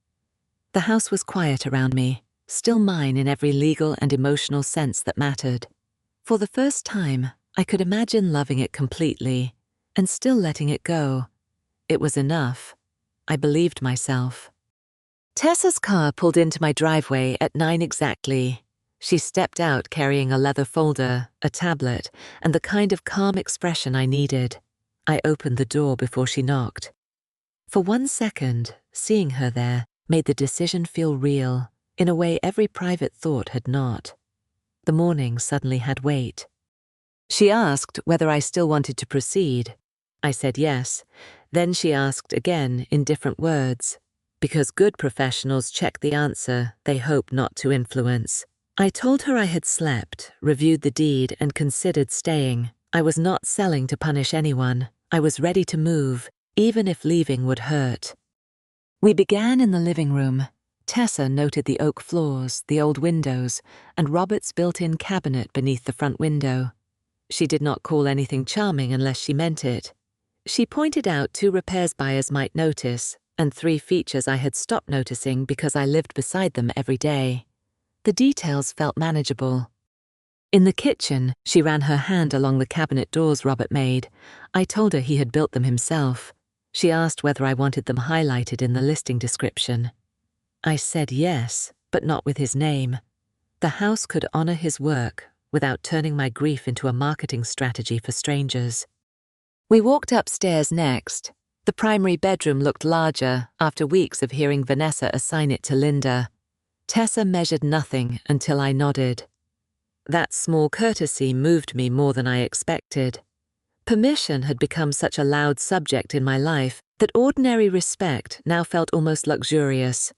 [SPEAKER 1] The house was quiet around me, still mine in every legal and emotional sense that mattered. For the first time, I could imagine loving it completely and still letting it go. It was enough. I believed myself. Tessa's car pulled into my driveway at 9 exactly. She stepped out carrying a leather folder, a tablet, and the kind of calm expression I needed. I opened the door before she knocked. For 1 second, seeing her there made the decision feel real, in a way every private thought had not. The morning suddenly had weight. She asked whether I still wanted to proceed. I said yes. Then she asked again in different words, because good professionals check the answer they hope not to influence. I told her I had slept, reviewed the deed, and considered staying. I was not selling to punish anyone. I was ready to move, even if leaving would hurt. We began in the living room. Tessa noted the oak floors, the old windows, and Robert's built-in cabinet beneath the front window. She did not call anything charming unless she meant it. She pointed out 2 repairs buyers might notice, and 3 features I had stopped noticing because I lived beside them every day. The details felt manageable. In the kitchen, she ran her hand along the cabinet doors Robert made. I told her he had built them himself. She asked whether I wanted them highlighted in the listing description. I said yes, but not with his name. The house could honor his work without turning my grief into a marketing strategy for strangers. We walked upstairs next. The primary bedroom looked larger after weeks of hearing Vanessa assign it to Linda. Tessa measured nothing until I nodded. That small courtesy moved me more than I expected. Permission had become such a loud subject in my life that ordinary respect now felt almost luxurious.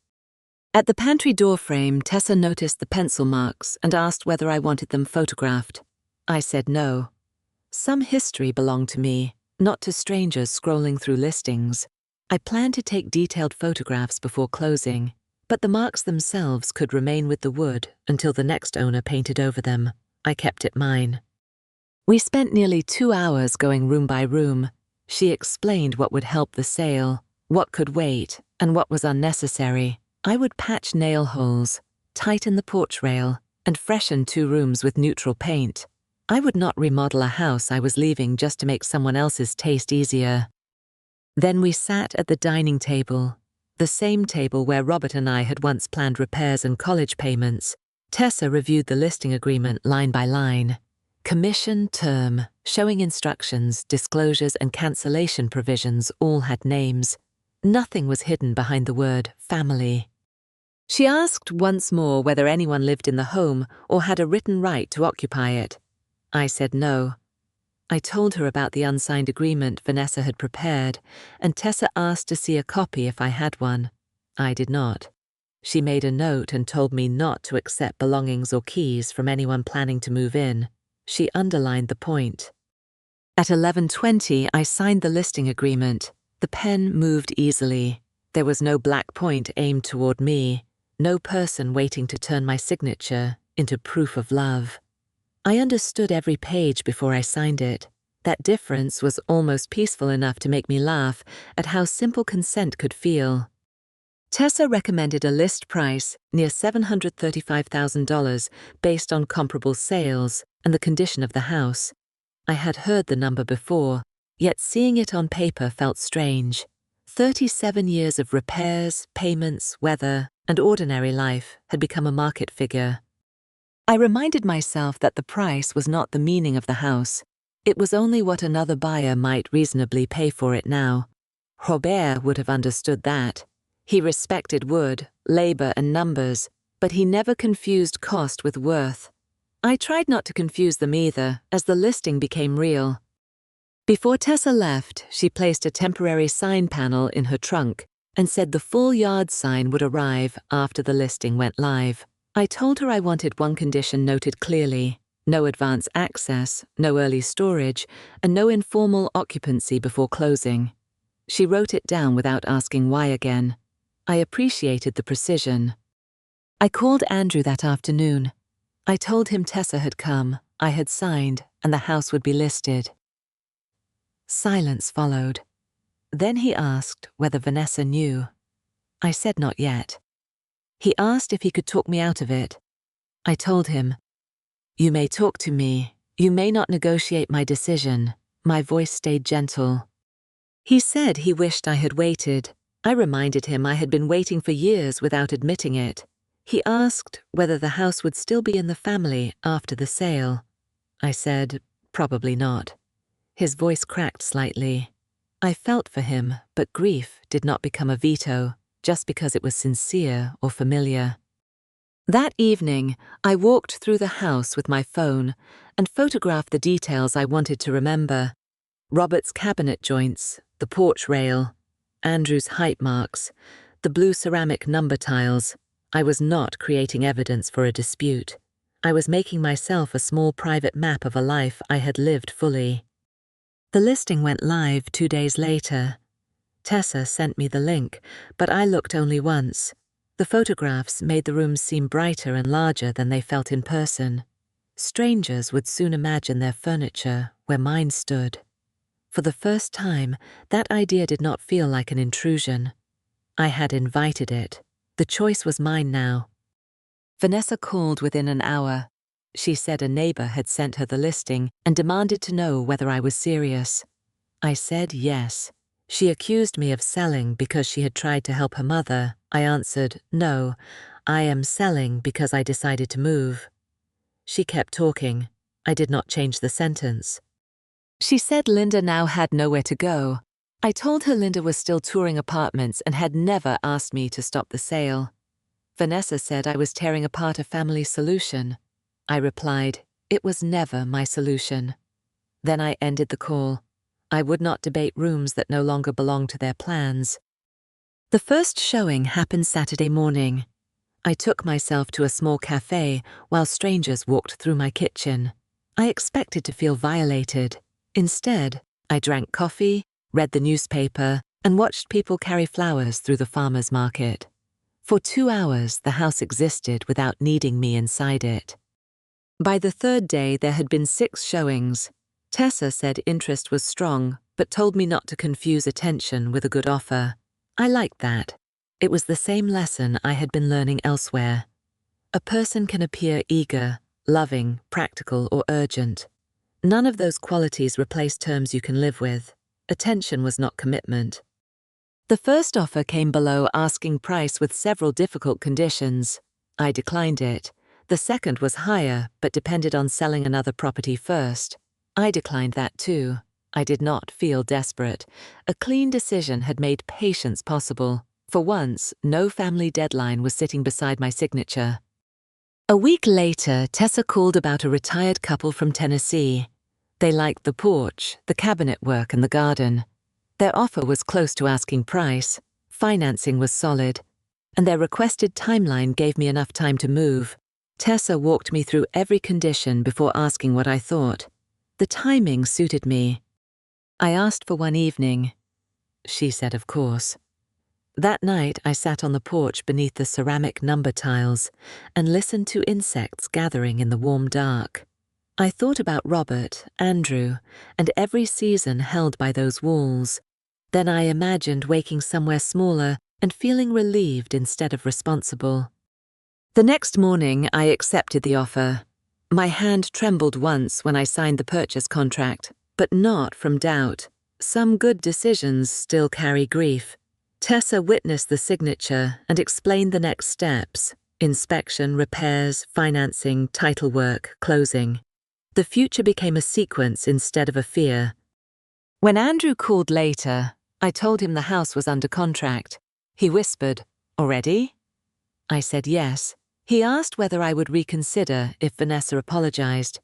[SPEAKER 1] At the pantry door frame, Tessa noticed the pencil marks and asked whether I wanted them photographed. I said no. Some history belonged to me, not to strangers scrolling through listings. I planned to take detailed photographs before closing, but the marks themselves could remain with the wood until the next owner painted over them. I kept it mine. We spent nearly 2 hours going room by room. She explained what would help the sale, what could wait, and what was unnecessary. I would patch nail holes, tighten the porch rail, and freshen 2 rooms with neutral paint. I would not remodel a house I was leaving just to make someone else's taste easier. Then we sat at the dining table, the same table where Robert and I had once planned repairs and college payments. Tessa reviewed the listing agreement line by line. Commission, term, showing instructions, disclosures, and cancellation provisions all had names. Nothing was hidden behind the word family. She asked once more whether anyone lived in the home or had a written right to occupy it. I said no. I told her about the unsigned agreement Vanessa had prepared, and Tessa asked to see a copy if I had one. I did not. She made a note and told me not to accept belongings or keys from anyone planning to move in. She underlined the point. At 11:20, I signed the listing agreement. The pen moved easily. There was no black point aimed toward me, no person waiting to turn my signature into proof of love. I understood every page before I signed it. That difference was almost peaceful enough to make me laugh at how simple consent could feel. Tessa recommended a list price near $735,000 based on comparable sales and the condition of the house. I had heard the number before, yet seeing it on paper felt strange. 37 years of repairs, payments, weather, and ordinary life had become a market figure. I reminded myself that the price was not the meaning of the house. It was only what another buyer might reasonably pay for it now. Robert would have understood that. He respected wood, labor, and numbers, but he never confused cost with worth. I tried not to confuse them either, as the listing became real. Before Tessa left, she placed a temporary sign panel in her trunk and said the full yard sign would arrive after the listing went live. I told her I wanted one condition noted clearly: no advance access, no early storage, and no informal occupancy before closing. She wrote it down without asking why again. I appreciated the precision. I called Andrew that afternoon. I told him Tessa had come, I had signed, and the house would be listed. Silence followed. Then he asked whether Vanessa knew. I said not yet. He asked if he could talk me out of it. I told him, "You may talk to me. You may not negotiate my decision." My voice stayed gentle. He said he wished I had waited. I reminded him I had been waiting for years without admitting it. He asked whether the house would still be in the family after the sale. I said, probably not. His voice cracked slightly. I felt for him, but grief did not become a veto just because it was sincere or familiar. That evening, I walked through the house with my phone and photographed the details I wanted to remember. Robert's cabinet joints, the porch rail, Andrew's height marks, the blue ceramic number tiles. I was not creating evidence for a dispute. I was making myself a small private map of a life I had lived fully. The listing went live 2 days later. Tessa sent me the link, but I looked only once. The photographs made the rooms seem brighter and larger than they felt in person. Strangers would soon imagine their furniture where mine stood. For the first time, that idea did not feel like an intrusion. I had invited it. The choice was mine now. Vanessa called within an hour. She said a neighbor had sent her the listing and demanded to know whether I was serious. I said yes. She accused me of selling because she had tried to help her mother. I answered, no, I am selling because I decided to move. She kept talking. I did not change the sentence. She said Linda now had nowhere to go. I told her Linda was still touring apartments and had never asked me to stop the sale. Vanessa said I was tearing apart a family solution. I replied, it was never my solution. Then I ended the call. I would not debate rooms that no longer belonged to their plans. The first showing happened Saturday morning. I took myself to a small cafe while strangers walked through my kitchen. I expected to feel violated. Instead, I drank coffee, read the newspaper, and watched people carry flowers through the farmer's market. For 2 hours, the house existed without needing me inside it. By the third day, there had been 6 showings. Tessa said interest was strong, but told me not to confuse attention with a good offer. I liked that. It was the same lesson I had been learning elsewhere. A person can appear eager, loving, practical, or urgent. None of those qualities replace terms you can live with. Attention was not commitment. The first offer came below asking price with several difficult conditions. I declined it. The second was higher, but depended on selling another property first. I declined that too. I did not feel desperate. A clean decision had made patience possible. For once, no family deadline was sitting beside my signature. A week later, Tessa called about a retired couple from Tennessee. They liked the porch, the cabinet work, and the garden. Their offer was close to asking price, financing was solid, and their requested timeline gave me enough time to move. Tessa walked me through every condition before asking what I thought. The timing suited me. I asked for one evening. She said of course. That night I sat on the porch beneath the ceramic number tiles and listened to insects gathering in the warm dark. I thought about Robert, Andrew, and every season held by those walls. Then I imagined waking somewhere smaller and feeling relieved instead of responsible. The next morning I accepted the offer. My hand trembled once when I signed the purchase contract, but not from doubt. Some good decisions still carry grief. Tessa witnessed the signature and explained the next steps: inspection, repairs, financing, title work, closing. The future became a sequence instead of a fear. When Andrew called later, I told him the house was under contract. He whispered, "Already?" I said yes. He asked whether I would reconsider if Vanessa apologized.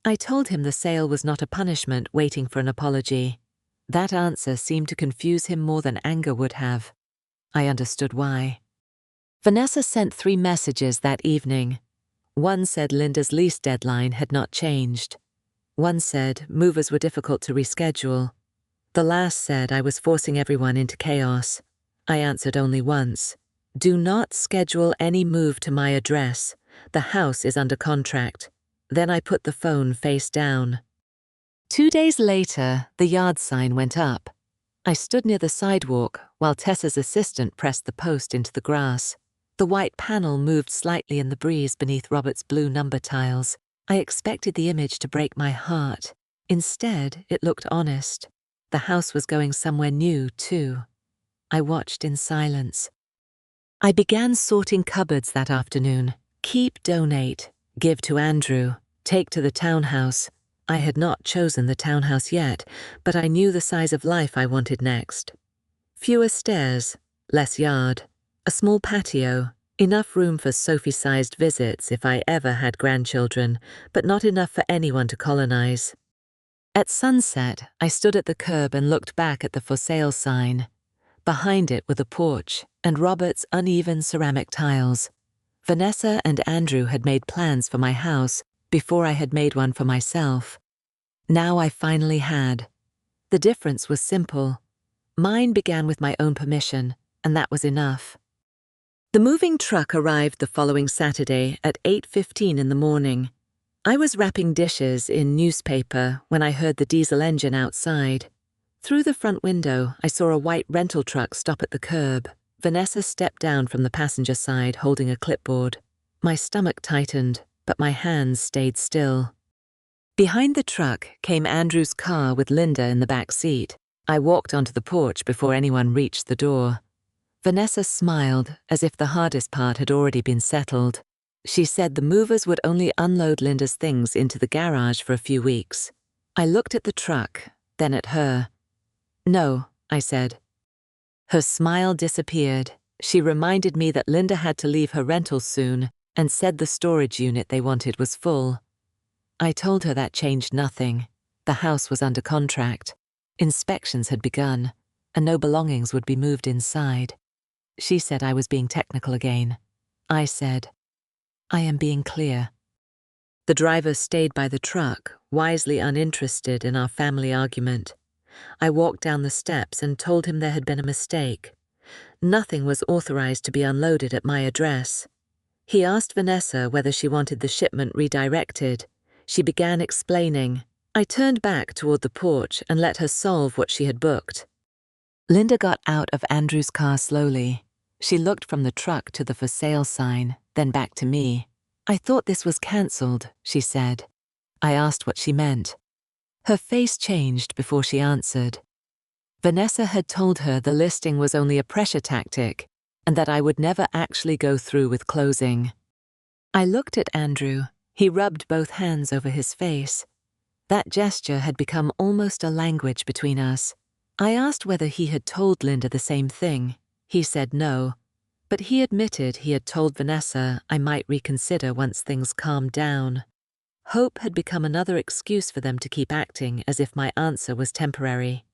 [SPEAKER 1] I told him the sale was not a punishment waiting for an apology. That answer seemed to confuse him more than anger would have. I understood why. Vanessa sent 3 messages that evening. One said Linda's lease deadline had not changed. One said movers were difficult to reschedule. The last said I was forcing everyone into chaos. I answered only once. Do not schedule any move to my address. The house is under contract. Then I put the phone face down. 2 days later, the yard sign went up. I stood near the sidewalk while Tessa's assistant pressed the post into the grass. The white panel moved slightly in the breeze beneath Robert's blue number tiles. I expected the image to break my heart. Instead, it looked honest. The house was going somewhere new, too. I watched in silence. I began sorting cupboards that afternoon. Keep, donate, give to Andrew, take to the townhouse. I had not chosen the townhouse yet, but I knew the size of life I wanted next. Fewer stairs, less yard, a small patio, Enough room for Sophie-sized visits if I ever had grandchildren, but not enough for anyone to colonize. At sunset, I stood at the curb and looked back at the for sale sign. Behind it were the porch and Robert's uneven ceramic tiles. Vanessa and Andrew had made plans for my house before I had made one for myself. Now I finally had. The difference was simple. Mine began with my own permission, and that was enough. The moving truck arrived the following Saturday at 8:15 in the morning. I was wrapping dishes in newspaper when I heard the diesel engine outside. Through the front window, I saw a white rental truck stop at the curb. Vanessa stepped down from the passenger side holding a clipboard. My stomach tightened, but my hands stayed still. Behind the truck came Andrew's car with Linda in the back seat. I walked onto the porch before anyone reached the door. Vanessa smiled as if the hardest part had already been settled. She said the movers would only unload Linda's things into the garage for a few weeks. I looked at the truck, then at her. "No," I said. Her smile disappeared. She reminded me that Linda had to leave her rental soon and said the storage unit they wanted was full. I told her that changed nothing. The house was under contract. Inspections had begun, and no belongings would be moved inside. She said I was being technical again. I said, "I am being clear." The driver stayed by the truck, wisely uninterested in our family argument. I walked down the steps and told him there had been a mistake. Nothing was authorized to be unloaded at my address. He asked Vanessa whether she wanted the shipment redirected. She began explaining. I turned back toward the porch and let her solve what she had booked. Linda got out of Andrew's car slowly. She looked from the truck to the for sale sign, then back to me. "I thought this was cancelled," she said. I asked what she meant. Her face changed before she answered. Vanessa had told her the listing was only a pressure tactic and that I would never actually go through with closing. I looked at Andrew. He rubbed both hands over his face. That gesture had become almost a language between us. I asked whether he had told Linda the same thing. He said no, but he admitted he had told Vanessa I might reconsider once things calmed down. Hope had become another excuse for them to keep acting as if my answer was temporary.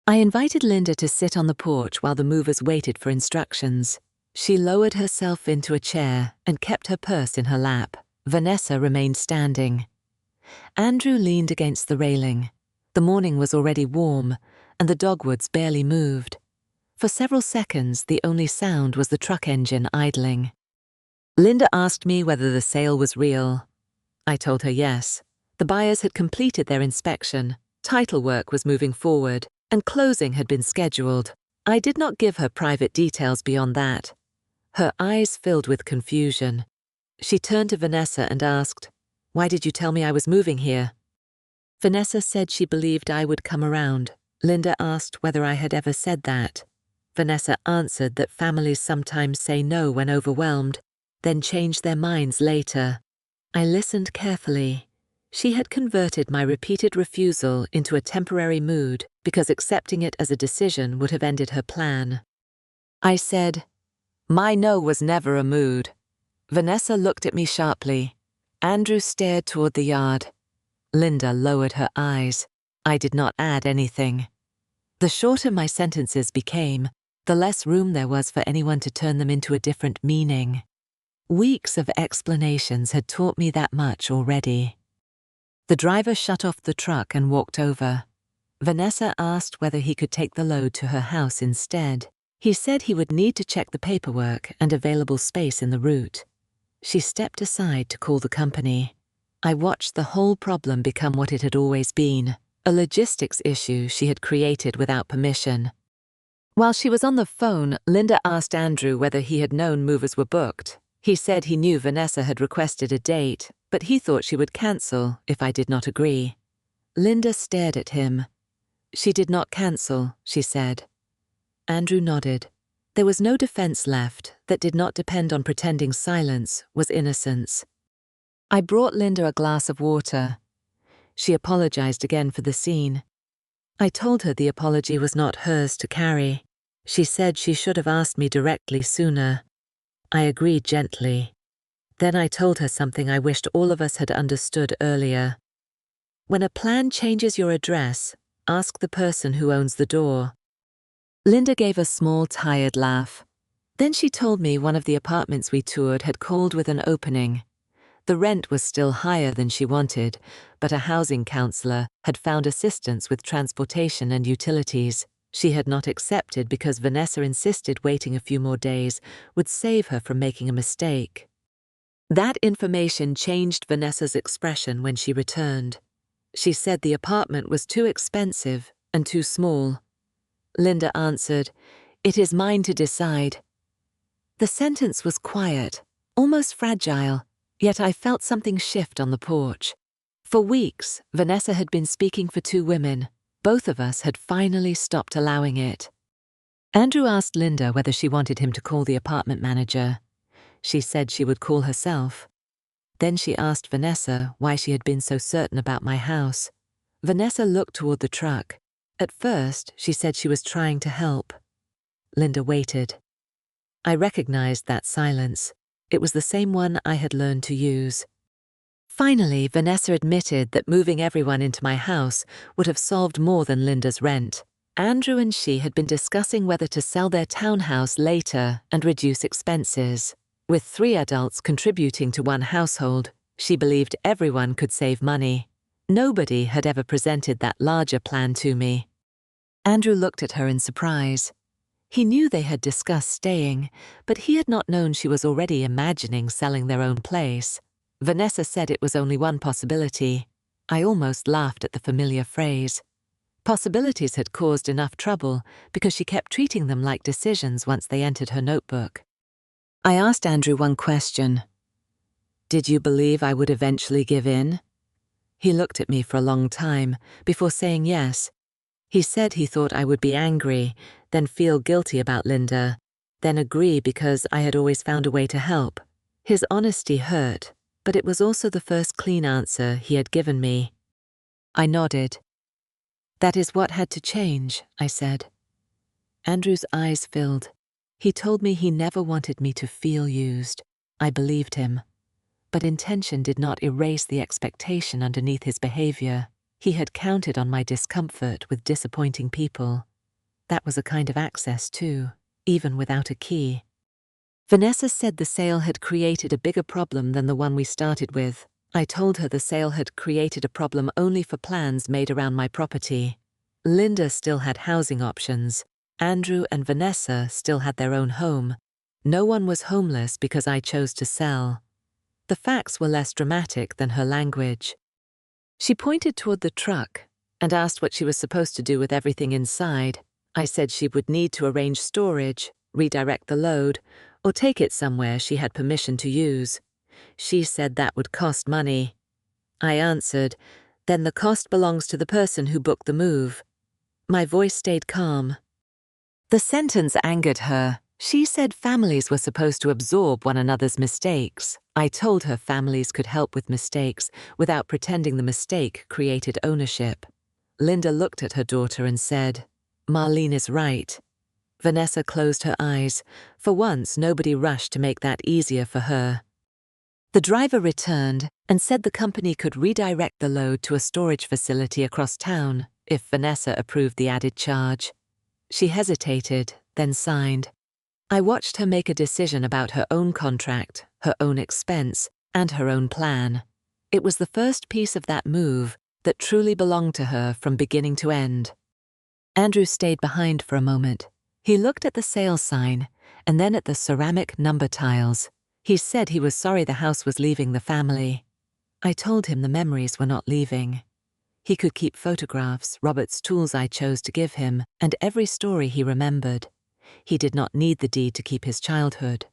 [SPEAKER 1] I invited Linda to sit on the porch while the movers waited for instructions. She lowered herself into a chair and kept her purse in her lap. Vanessa remained standing. Andrew leaned against the railing. The morning was already warm, and the dogwoods barely moved. For several seconds, the only sound was the truck engine idling. Linda asked me whether the sale was real. I told her yes. The buyers had completed their inspection, title work was moving forward, and closing had been scheduled. I did not give her private details beyond that. Her eyes filled with confusion. She turned to Vanessa and asked, "Why did you tell me I was moving here?" Vanessa said she believed I would come around. Linda asked whether I had ever said that. Vanessa answered that families sometimes say no when overwhelmed, then change their minds later. I listened carefully. She had converted my repeated refusal into a temporary mood because accepting it as a decision would have ended her plan. I said, "My no was never a mood." Vanessa looked at me sharply. Andrew stared toward the yard. Linda lowered her eyes. I did not add anything. The shorter my sentences became, the less room there was for anyone to turn them into a different meaning. Weeks of explanations had taught me that much already. The driver shut off the truck and walked over. Vanessa asked whether he could take the load to her house instead. He said he would need to check the paperwork and available space in the route. She stepped aside to call the company. I watched the whole problem become what it had always been, a logistics issue she had created without permission. While she was on the phone, Linda asked Andrew whether he had known movers were booked. He said he knew Vanessa had requested a date, but he thought she would cancel if I did not agree. Linda stared at him. "She did not cancel," she said. Andrew nodded. There was no defense left that did not depend on pretending silence was innocence. I brought Linda a glass of water. She apologized again for the scene. I told her the apology was not hers to carry. She said she should have asked me directly sooner. I agreed gently. Then I told her something I wished all of us had understood earlier. When a plan changes your address, ask the person who owns the door. Linda gave a small, tired laugh. Then she told me one of the apartments we toured had called with an opening. The rent was still higher than she wanted, but a housing counselor had found assistance with transportation and utilities. She had not accepted because Vanessa insisted waiting a few more days would save her from making a mistake. That information changed Vanessa's expression when she returned. She said the apartment was too expensive and too small. Linda answered, "It is mine to decide." The sentence was quiet, almost fragile, yet I felt something shift on the porch. For weeks, Vanessa had been speaking for two women. Both of us had finally stopped allowing it. Andrew asked Linda whether she wanted him to call the apartment manager. She said she would call herself. Then she asked Vanessa why she had been so certain about my house. Vanessa looked toward the truck. At first, she said she was trying to help. Linda waited. I recognized that silence. It was the same one I had learned to use. Finally, Vanessa admitted that moving everyone into my house would have solved more than Linda's rent. Andrew and she had been discussing whether to sell their townhouse later and reduce expenses. With 3 adults contributing to one household, she believed everyone could save money. Nobody had ever presented that larger plan to me. Andrew looked at her in surprise. He knew they had discussed staying, but he had not known she was already imagining selling their own place. Vanessa said it was only one possibility. I almost laughed at the familiar phrase. Possibilities had caused enough trouble because she kept treating them like decisions once they entered her notebook. I asked Andrew one question. "Did you believe I would eventually give in?" He looked at me for a long time before saying yes. He said he thought I would be angry, then feel guilty about Linda, then agree because I had always found a way to help. His honesty hurt, but it was also the first clean answer he had given me. I nodded. "That is what had to change," I said. Andrew's eyes filled. He told me he never wanted me to feel used. I believed him. But intention did not erase the expectation underneath his behavior. He had counted on my discomfort with disappointing people. That was a kind of access too, even without a key. Vanessa said the sale had created a bigger problem than the one we started with. I told her the sale had created a problem only for plans made around my property. Linda still had housing options. Andrew and Vanessa still had their own home. No one was homeless because I chose to sell. The facts were less dramatic than her language. She pointed toward the truck and asked what she was supposed to do with everything inside. I said she would need to arrange storage, redirect the load, or take it somewhere she had permission to use. She said that would cost money. I answered, "Then the cost belongs to the person who booked the move." My voice stayed calm. The sentence angered her. She said families were supposed to absorb one another's mistakes. I told her families could help with mistakes without pretending the mistake created ownership. Linda looked at her daughter and said, "Marlene is right." Vanessa closed her eyes. For once, nobody rushed to make that easier for her. The driver returned and said the company could redirect the load to a storage facility across town if Vanessa approved the added charge. She hesitated, then signed. I watched her make a decision about her own contract, her own expense, and her own plan. It was the first piece of that move that truly belonged to her from beginning to end. Andrew stayed behind for a moment. He looked at the sale sign and then at the ceramic number tiles. He said he was sorry the house was leaving the family. I told him the memories were not leaving. He could keep photographs, Robert's tools I chose to give him, and every story he remembered. He did not need the deed to keep his childhood.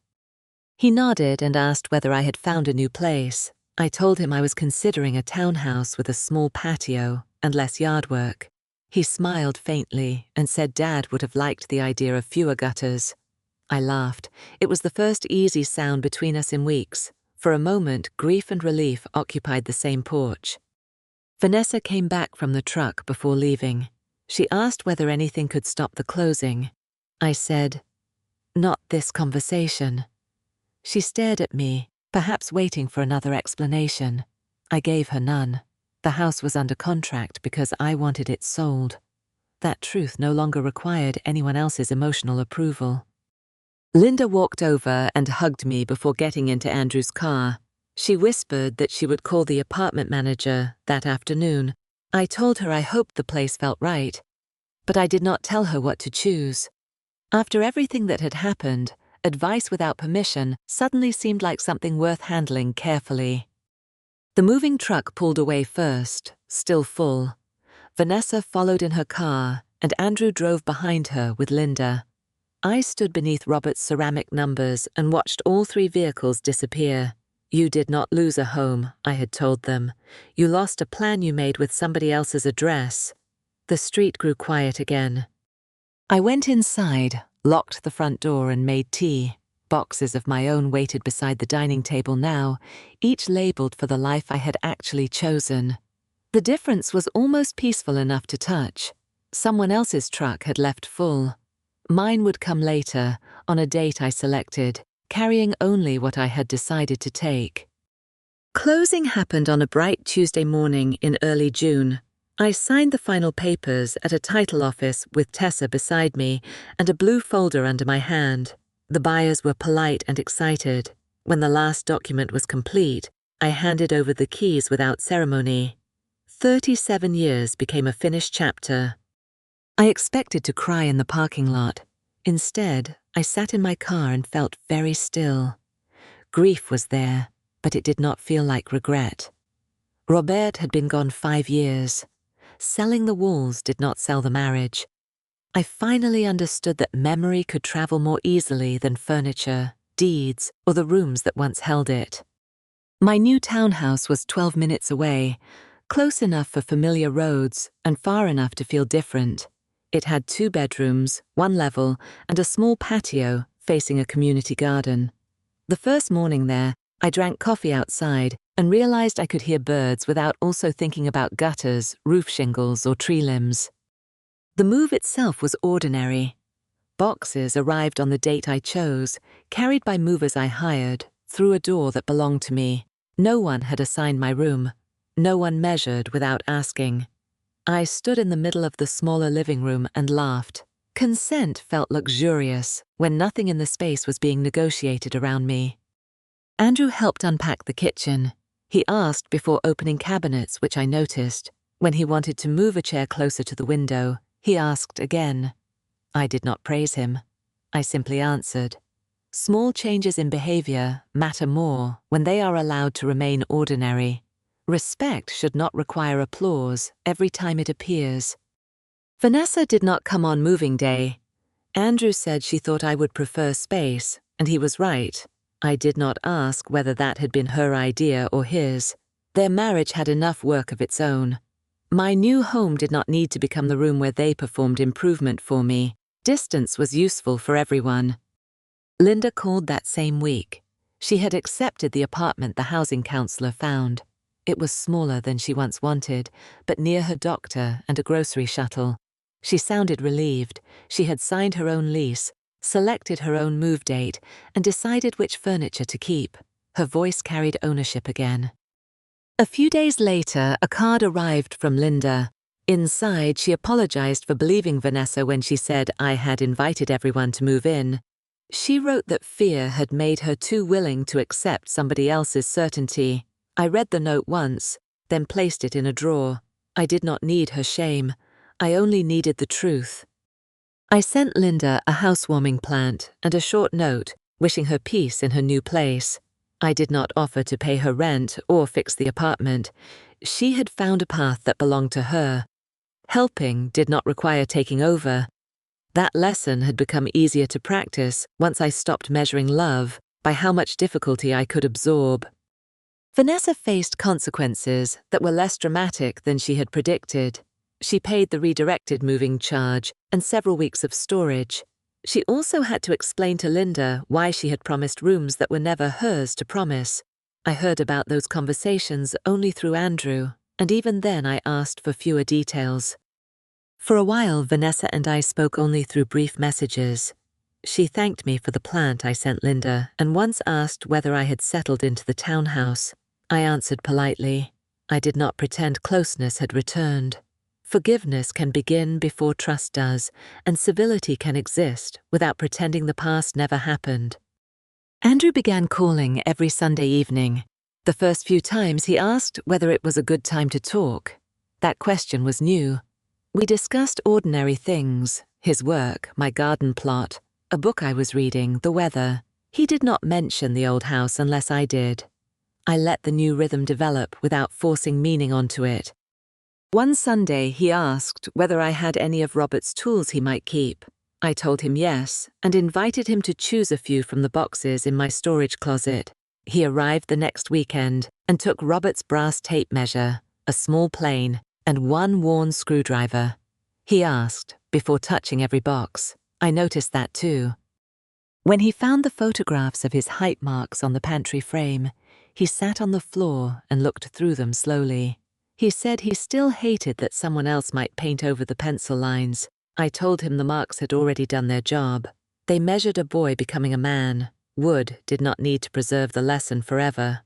[SPEAKER 1] He nodded and asked whether I had found a new place. I told him I was considering a townhouse with a small patio and less yard work. He smiled faintly and said Dad would have liked the idea of fewer gutters. I laughed. It was the first easy sound between us in weeks. For a moment, grief and relief occupied the same porch. Vanessa came back from the truck before leaving. She asked whether anything could stop the closing. I said, "Not this conversation." She stared at me, perhaps waiting for another explanation. I gave her none. The house was under contract because I wanted it sold. That truth no longer required anyone else's emotional approval. Linda walked over and hugged me before getting into Andrew's car. She whispered that she would call the apartment manager that afternoon. I told her I hoped the place felt right, but I did not tell her what to choose. After everything that had happened, advice without permission suddenly seemed like something worth handling carefully. The moving truck pulled away first, still full. Vanessa followed in her car, and Andrew drove behind her with Linda. I stood beneath Robert's ceramic numbers and watched all 3 vehicles disappear. You did not lose a home, I had told them. You lost a plan you made with somebody else's address. The street grew quiet again. I went inside, locked the front door and made tea. Boxes of my own waited beside the dining table now, each labeled for the life I had actually chosen. The difference was almost peaceful enough to touch. Someone else's truck had left full. Mine would come later, on a date I selected, carrying only what I had decided to take. Closing happened on a bright Tuesday morning in early June. I signed the final papers at a title office with Tessa beside me and a blue folder under my hand. The buyers were polite and excited. When the last document was complete, I handed over the keys without ceremony. 37 years became a finished chapter. I expected to cry in the parking lot. Instead, I sat in my car and felt very still. Grief was there, but it did not feel like regret. Robert had been gone 5 years. Selling the walls did not sell the marriage. I finally understood that memory could travel more easily than furniture, deeds, or the rooms that once held it. My new townhouse was 12 minutes away, close enough for familiar roads and far enough to feel different. It had 2 bedrooms, 1 level, and a small patio facing a community garden. The first morning there, I drank coffee outside and realized I could hear birds without also thinking about gutters, roof shingles, or tree limbs. The move itself was ordinary. Boxes arrived on the date I chose, carried by movers I hired, through a door that belonged to me. No one had assigned my room. No one measured without asking. I stood in the middle of the smaller living room and laughed. Consent felt luxurious when nothing in the space was being negotiated around me. Andrew helped unpack the kitchen. He asked before opening cabinets, which I noticed. When he wanted to move a chair closer to the window, he asked again. I did not praise him. I simply answered. Small changes in behavior matter more when they are allowed to remain ordinary. Respect should not require applause every time it appears. Vanessa did not come on moving day. Andrew said she thought I would prefer space, and he was right. I did not ask whether that had been her idea or his. Their marriage had enough work of its own. My new home did not need to become the room where they performed improvement for me. Distance was useful for everyone. Linda called that same week. She had accepted the apartment the housing counselor found. It was smaller than she once wanted, but near her doctor and a grocery shuttle. She sounded relieved. She had signed her own lease, selected her own move date, and decided which furniture to keep. Her voice carried ownership again. A few days later, a card arrived from Linda. Inside, she apologized for believing Vanessa when she said I had invited everyone to move in. She wrote that fear had made her too willing to accept somebody else's certainty. I read the note once, then placed it in a drawer. I did not need her shame. I only needed the truth. I sent Linda a housewarming plant and a short note, wishing her peace in her new place. I did not offer to pay her rent or fix the apartment. She had found a path that belonged to her. Helping did not require taking over. That lesson had become easier to practice once I stopped measuring love by how much difficulty I could absorb. Vanessa faced consequences that were less dramatic than she had predicted. She paid the redirected moving charge and several weeks of storage. She also had to explain to Linda why she had promised rooms that were never hers to promise. I heard about those conversations only through Andrew, and even then I asked for fewer details. For a while, Vanessa and I spoke only through brief messages. She thanked me for the plant I sent Linda and once asked whether I had settled into the townhouse. I answered politely. I did not pretend closeness had returned. Forgiveness can begin before trust does, and civility can exist without pretending the past never happened. Andrew began calling every Sunday evening. The first few times he asked whether it was a good time to talk. That question was new. We discussed ordinary things, his work, my garden plot, a book I was reading, the weather. He did not mention the old house unless I did. I let the new rhythm develop without forcing meaning onto it. One Sunday he asked whether I had any of Robert's tools he might keep. I told him yes, and invited him to choose a few from the boxes in my storage closet. He arrived the next weekend and took Robert's brass tape measure, a small plane, and one worn screwdriver. He asked, before touching every box. I noticed that too. When he found the photographs of his height marks on the pantry frame, he sat on the floor and looked through them slowly. He said he still hated that someone else might paint over the pencil lines. I told him the marks had already done their job. They measured a boy becoming a man. Wood did not need to preserve the lesson forever.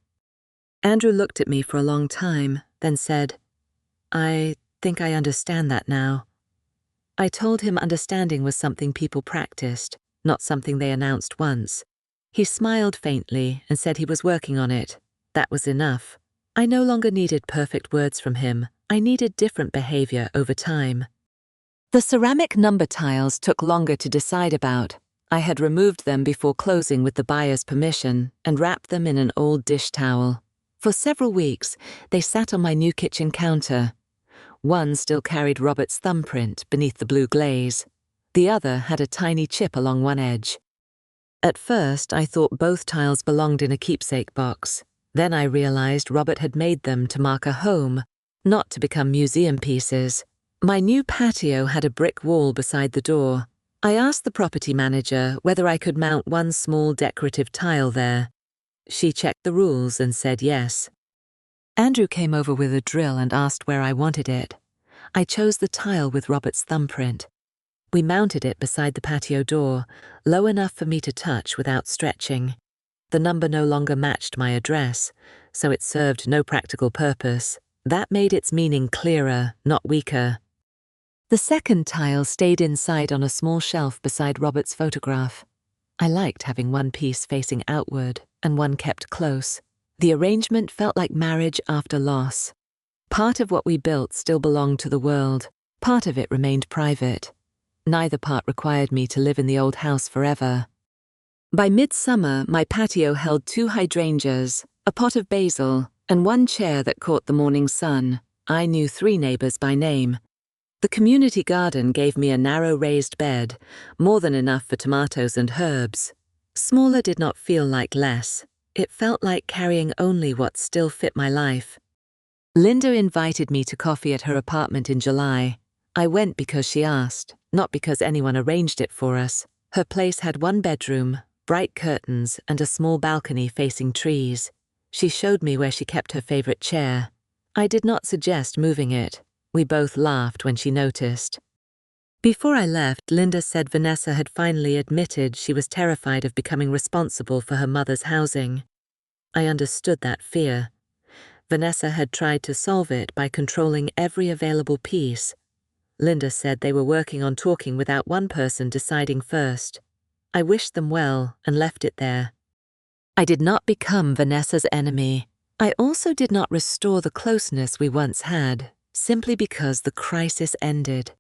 [SPEAKER 1] Andrew looked at me for a long time, then said, "I think I understand that now." I told him understanding was something people practiced, not something they announced once. He smiled faintly and said he was working on it. That was enough. I no longer needed perfect words from him. I needed different behavior over time. The ceramic number tiles took longer to decide about. I had removed them before closing with the buyer's permission and wrapped them in an old dish towel. For several weeks, they sat on my new kitchen counter. One still carried Robert's thumbprint beneath the blue glaze. The other had a tiny chip along one edge. At first, I thought both tiles belonged in a keepsake box. Then I realized Robert had made them to mark a home, not to become museum pieces. My new patio had a brick wall beside the door. I asked the property manager whether I could mount one small decorative tile there. She checked the rules and said yes. Andrew came over with a drill and asked where I wanted it. I chose the tile with Robert's thumbprint. We mounted it beside the patio door, low enough for me to touch without stretching. The number no longer matched my address, so it served no practical purpose. That made its meaning clearer, not weaker. The second tile stayed inside on a small shelf beside Robert's photograph. I liked having one piece facing outward and one kept close. The arrangement felt like marriage after loss. Part of what we built still belonged to the world. Part of it remained private. Neither part required me to live in the old house forever. By midsummer, my patio held 2 hydrangeas, a pot of basil, and one chair that caught the morning sun. I knew 3 neighbors by name. The community garden gave me a narrow raised bed, more than enough for tomatoes and herbs. Smaller did not feel like less. It felt like carrying only what still fit my life. Linda invited me to coffee at her apartment in July. I went because she asked, not because anyone arranged it for us. Her place had 1 bedroom, bright curtains, and a small balcony facing trees. She showed me where she kept her favorite chair. I did not suggest moving it. We both laughed when she noticed. Before I left, Linda said Vanessa had finally admitted she was terrified of becoming responsible for her mother's housing. I understood that fear. Vanessa had tried to solve it by controlling every available piece. Linda said they were working on talking without one person deciding first. I wished them well and left it there. I did not become Vanessa's enemy. I also did not restore the closeness we once had, simply because the crisis ended.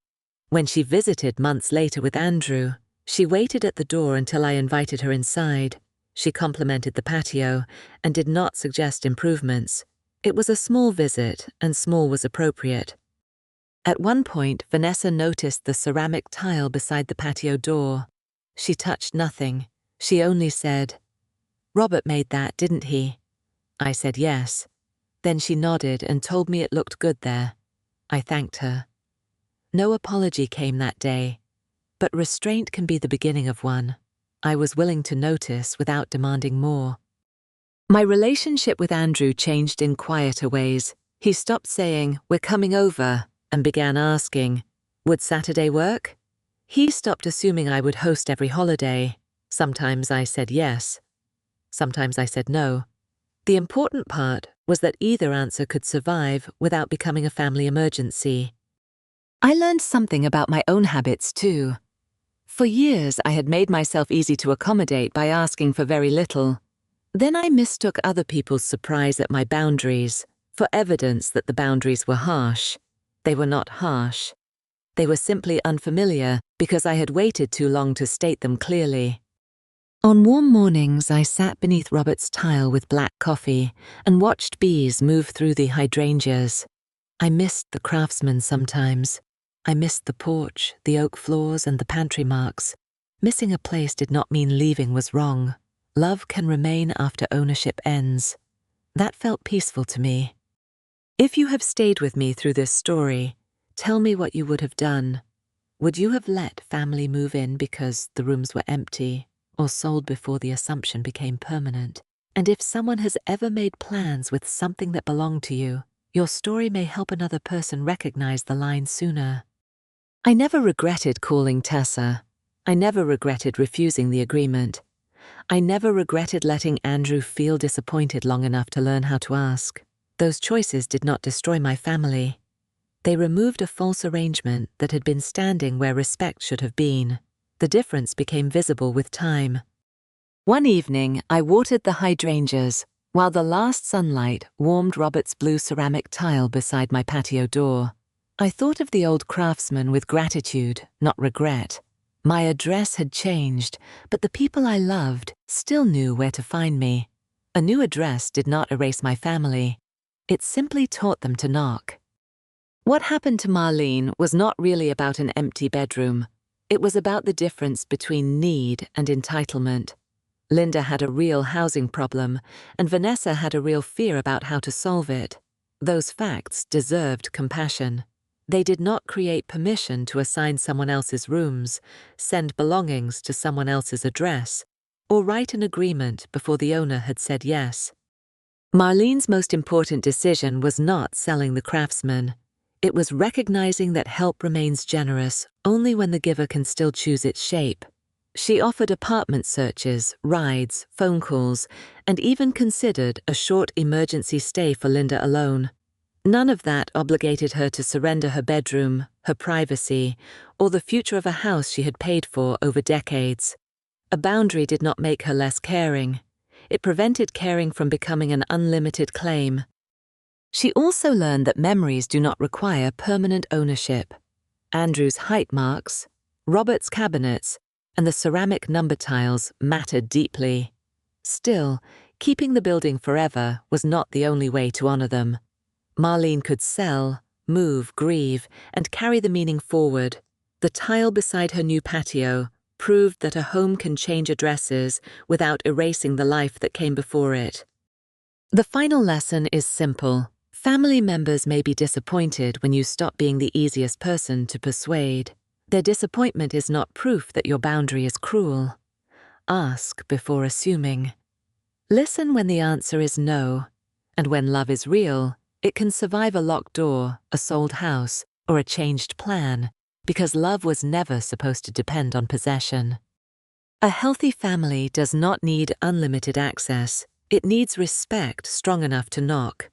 [SPEAKER 1] When she visited months later with Andrew, she waited at the door until I invited her inside. She complimented the patio and did not suggest improvements. It was a small visit, and small was appropriate. At one point, Vanessa noticed the ceramic tile beside the patio door. She touched nothing. She only said, "Robert made that, didn't he?" I said yes. Then she nodded and told me it looked good there. I thanked her. No apology came that day, but restraint can be the beginning of one. I was willing to notice without demanding more. My relationship with Andrew changed in quieter ways. He stopped saying, "We're coming over," and began asking, "Would Saturday work?" He stopped assuming I would host every holiday. Sometimes I said yes. Sometimes I said no. The important part was that either answer could survive without becoming a family emergency. I learned something about my own habits too. For years, I had made myself easy to accommodate by asking for very little. Then I mistook other people's surprise at my boundaries for evidence that the boundaries were harsh. They were not harsh. They were simply unfamiliar because I had waited too long to state them clearly. On warm mornings, I sat beneath Robert's tile with black coffee and watched bees move through the hydrangeas. I missed the craftsman sometimes. I missed the porch, the oak floors, and the pantry marks. Missing a place did not mean leaving was wrong. Love can remain after ownership ends. That felt peaceful to me. If you have stayed with me through this story, tell me what you would have done. Would you have let family move in because the rooms were empty, or sold before the assumption became permanent? And if someone has ever made plans with something that belonged to you, your story may help another person recognize the line sooner. I never regretted calling Tessa. I never regretted refusing the agreement. I never regretted letting Andrew feel disappointed long enough to learn how to ask. Those choices did not destroy my family. They removed a false arrangement that had been standing where respect should have been. The difference became visible with time. One evening, I watered the hydrangeas while the last sunlight warmed Robert's blue ceramic tile beside my patio door. I thought of the old craftsman with gratitude, not regret. My address had changed, but the people I loved still knew where to find me. A new address did not erase my family. It simply taught them to knock. What happened to Marlene was not really about an empty bedroom. It was about the difference between need and entitlement. Linda had a real housing problem, and Vanessa had a real fear about how to solve it. Those facts deserved compassion. They did not create permission to assign someone else's rooms, send belongings to someone else's address, or write an agreement before the owner had said yes. Marlene's most important decision was not selling the craftsman. It was recognizing that help remains generous only when the giver can still choose its shape. She offered apartment searches, rides, phone calls, and even considered a short emergency stay for Linda alone. None of that obligated her to surrender her bedroom, her privacy, or the future of a house she had paid for over decades. A boundary did not make her less caring. It prevented caring from becoming an unlimited claim. She also learned that memories do not require permanent ownership. Andrew's height marks, Robert's cabinets, and the ceramic number tiles mattered deeply. Still, keeping the building forever was not the only way to honor them. Marlene could sell, move, grieve, and carry the meaning forward. The tile beside her new patio proved that a home can change addresses without erasing the life that came before it. The final lesson is simple. Family members may be disappointed when you stop being the easiest person to persuade. Their disappointment is not proof that your boundary is cruel. Ask before assuming. Listen when the answer is no, and when love is real, it can survive a locked door, a sold house, or a changed plan, because love was never supposed to depend on possession. A healthy family does not need unlimited access. It needs respect strong enough to knock.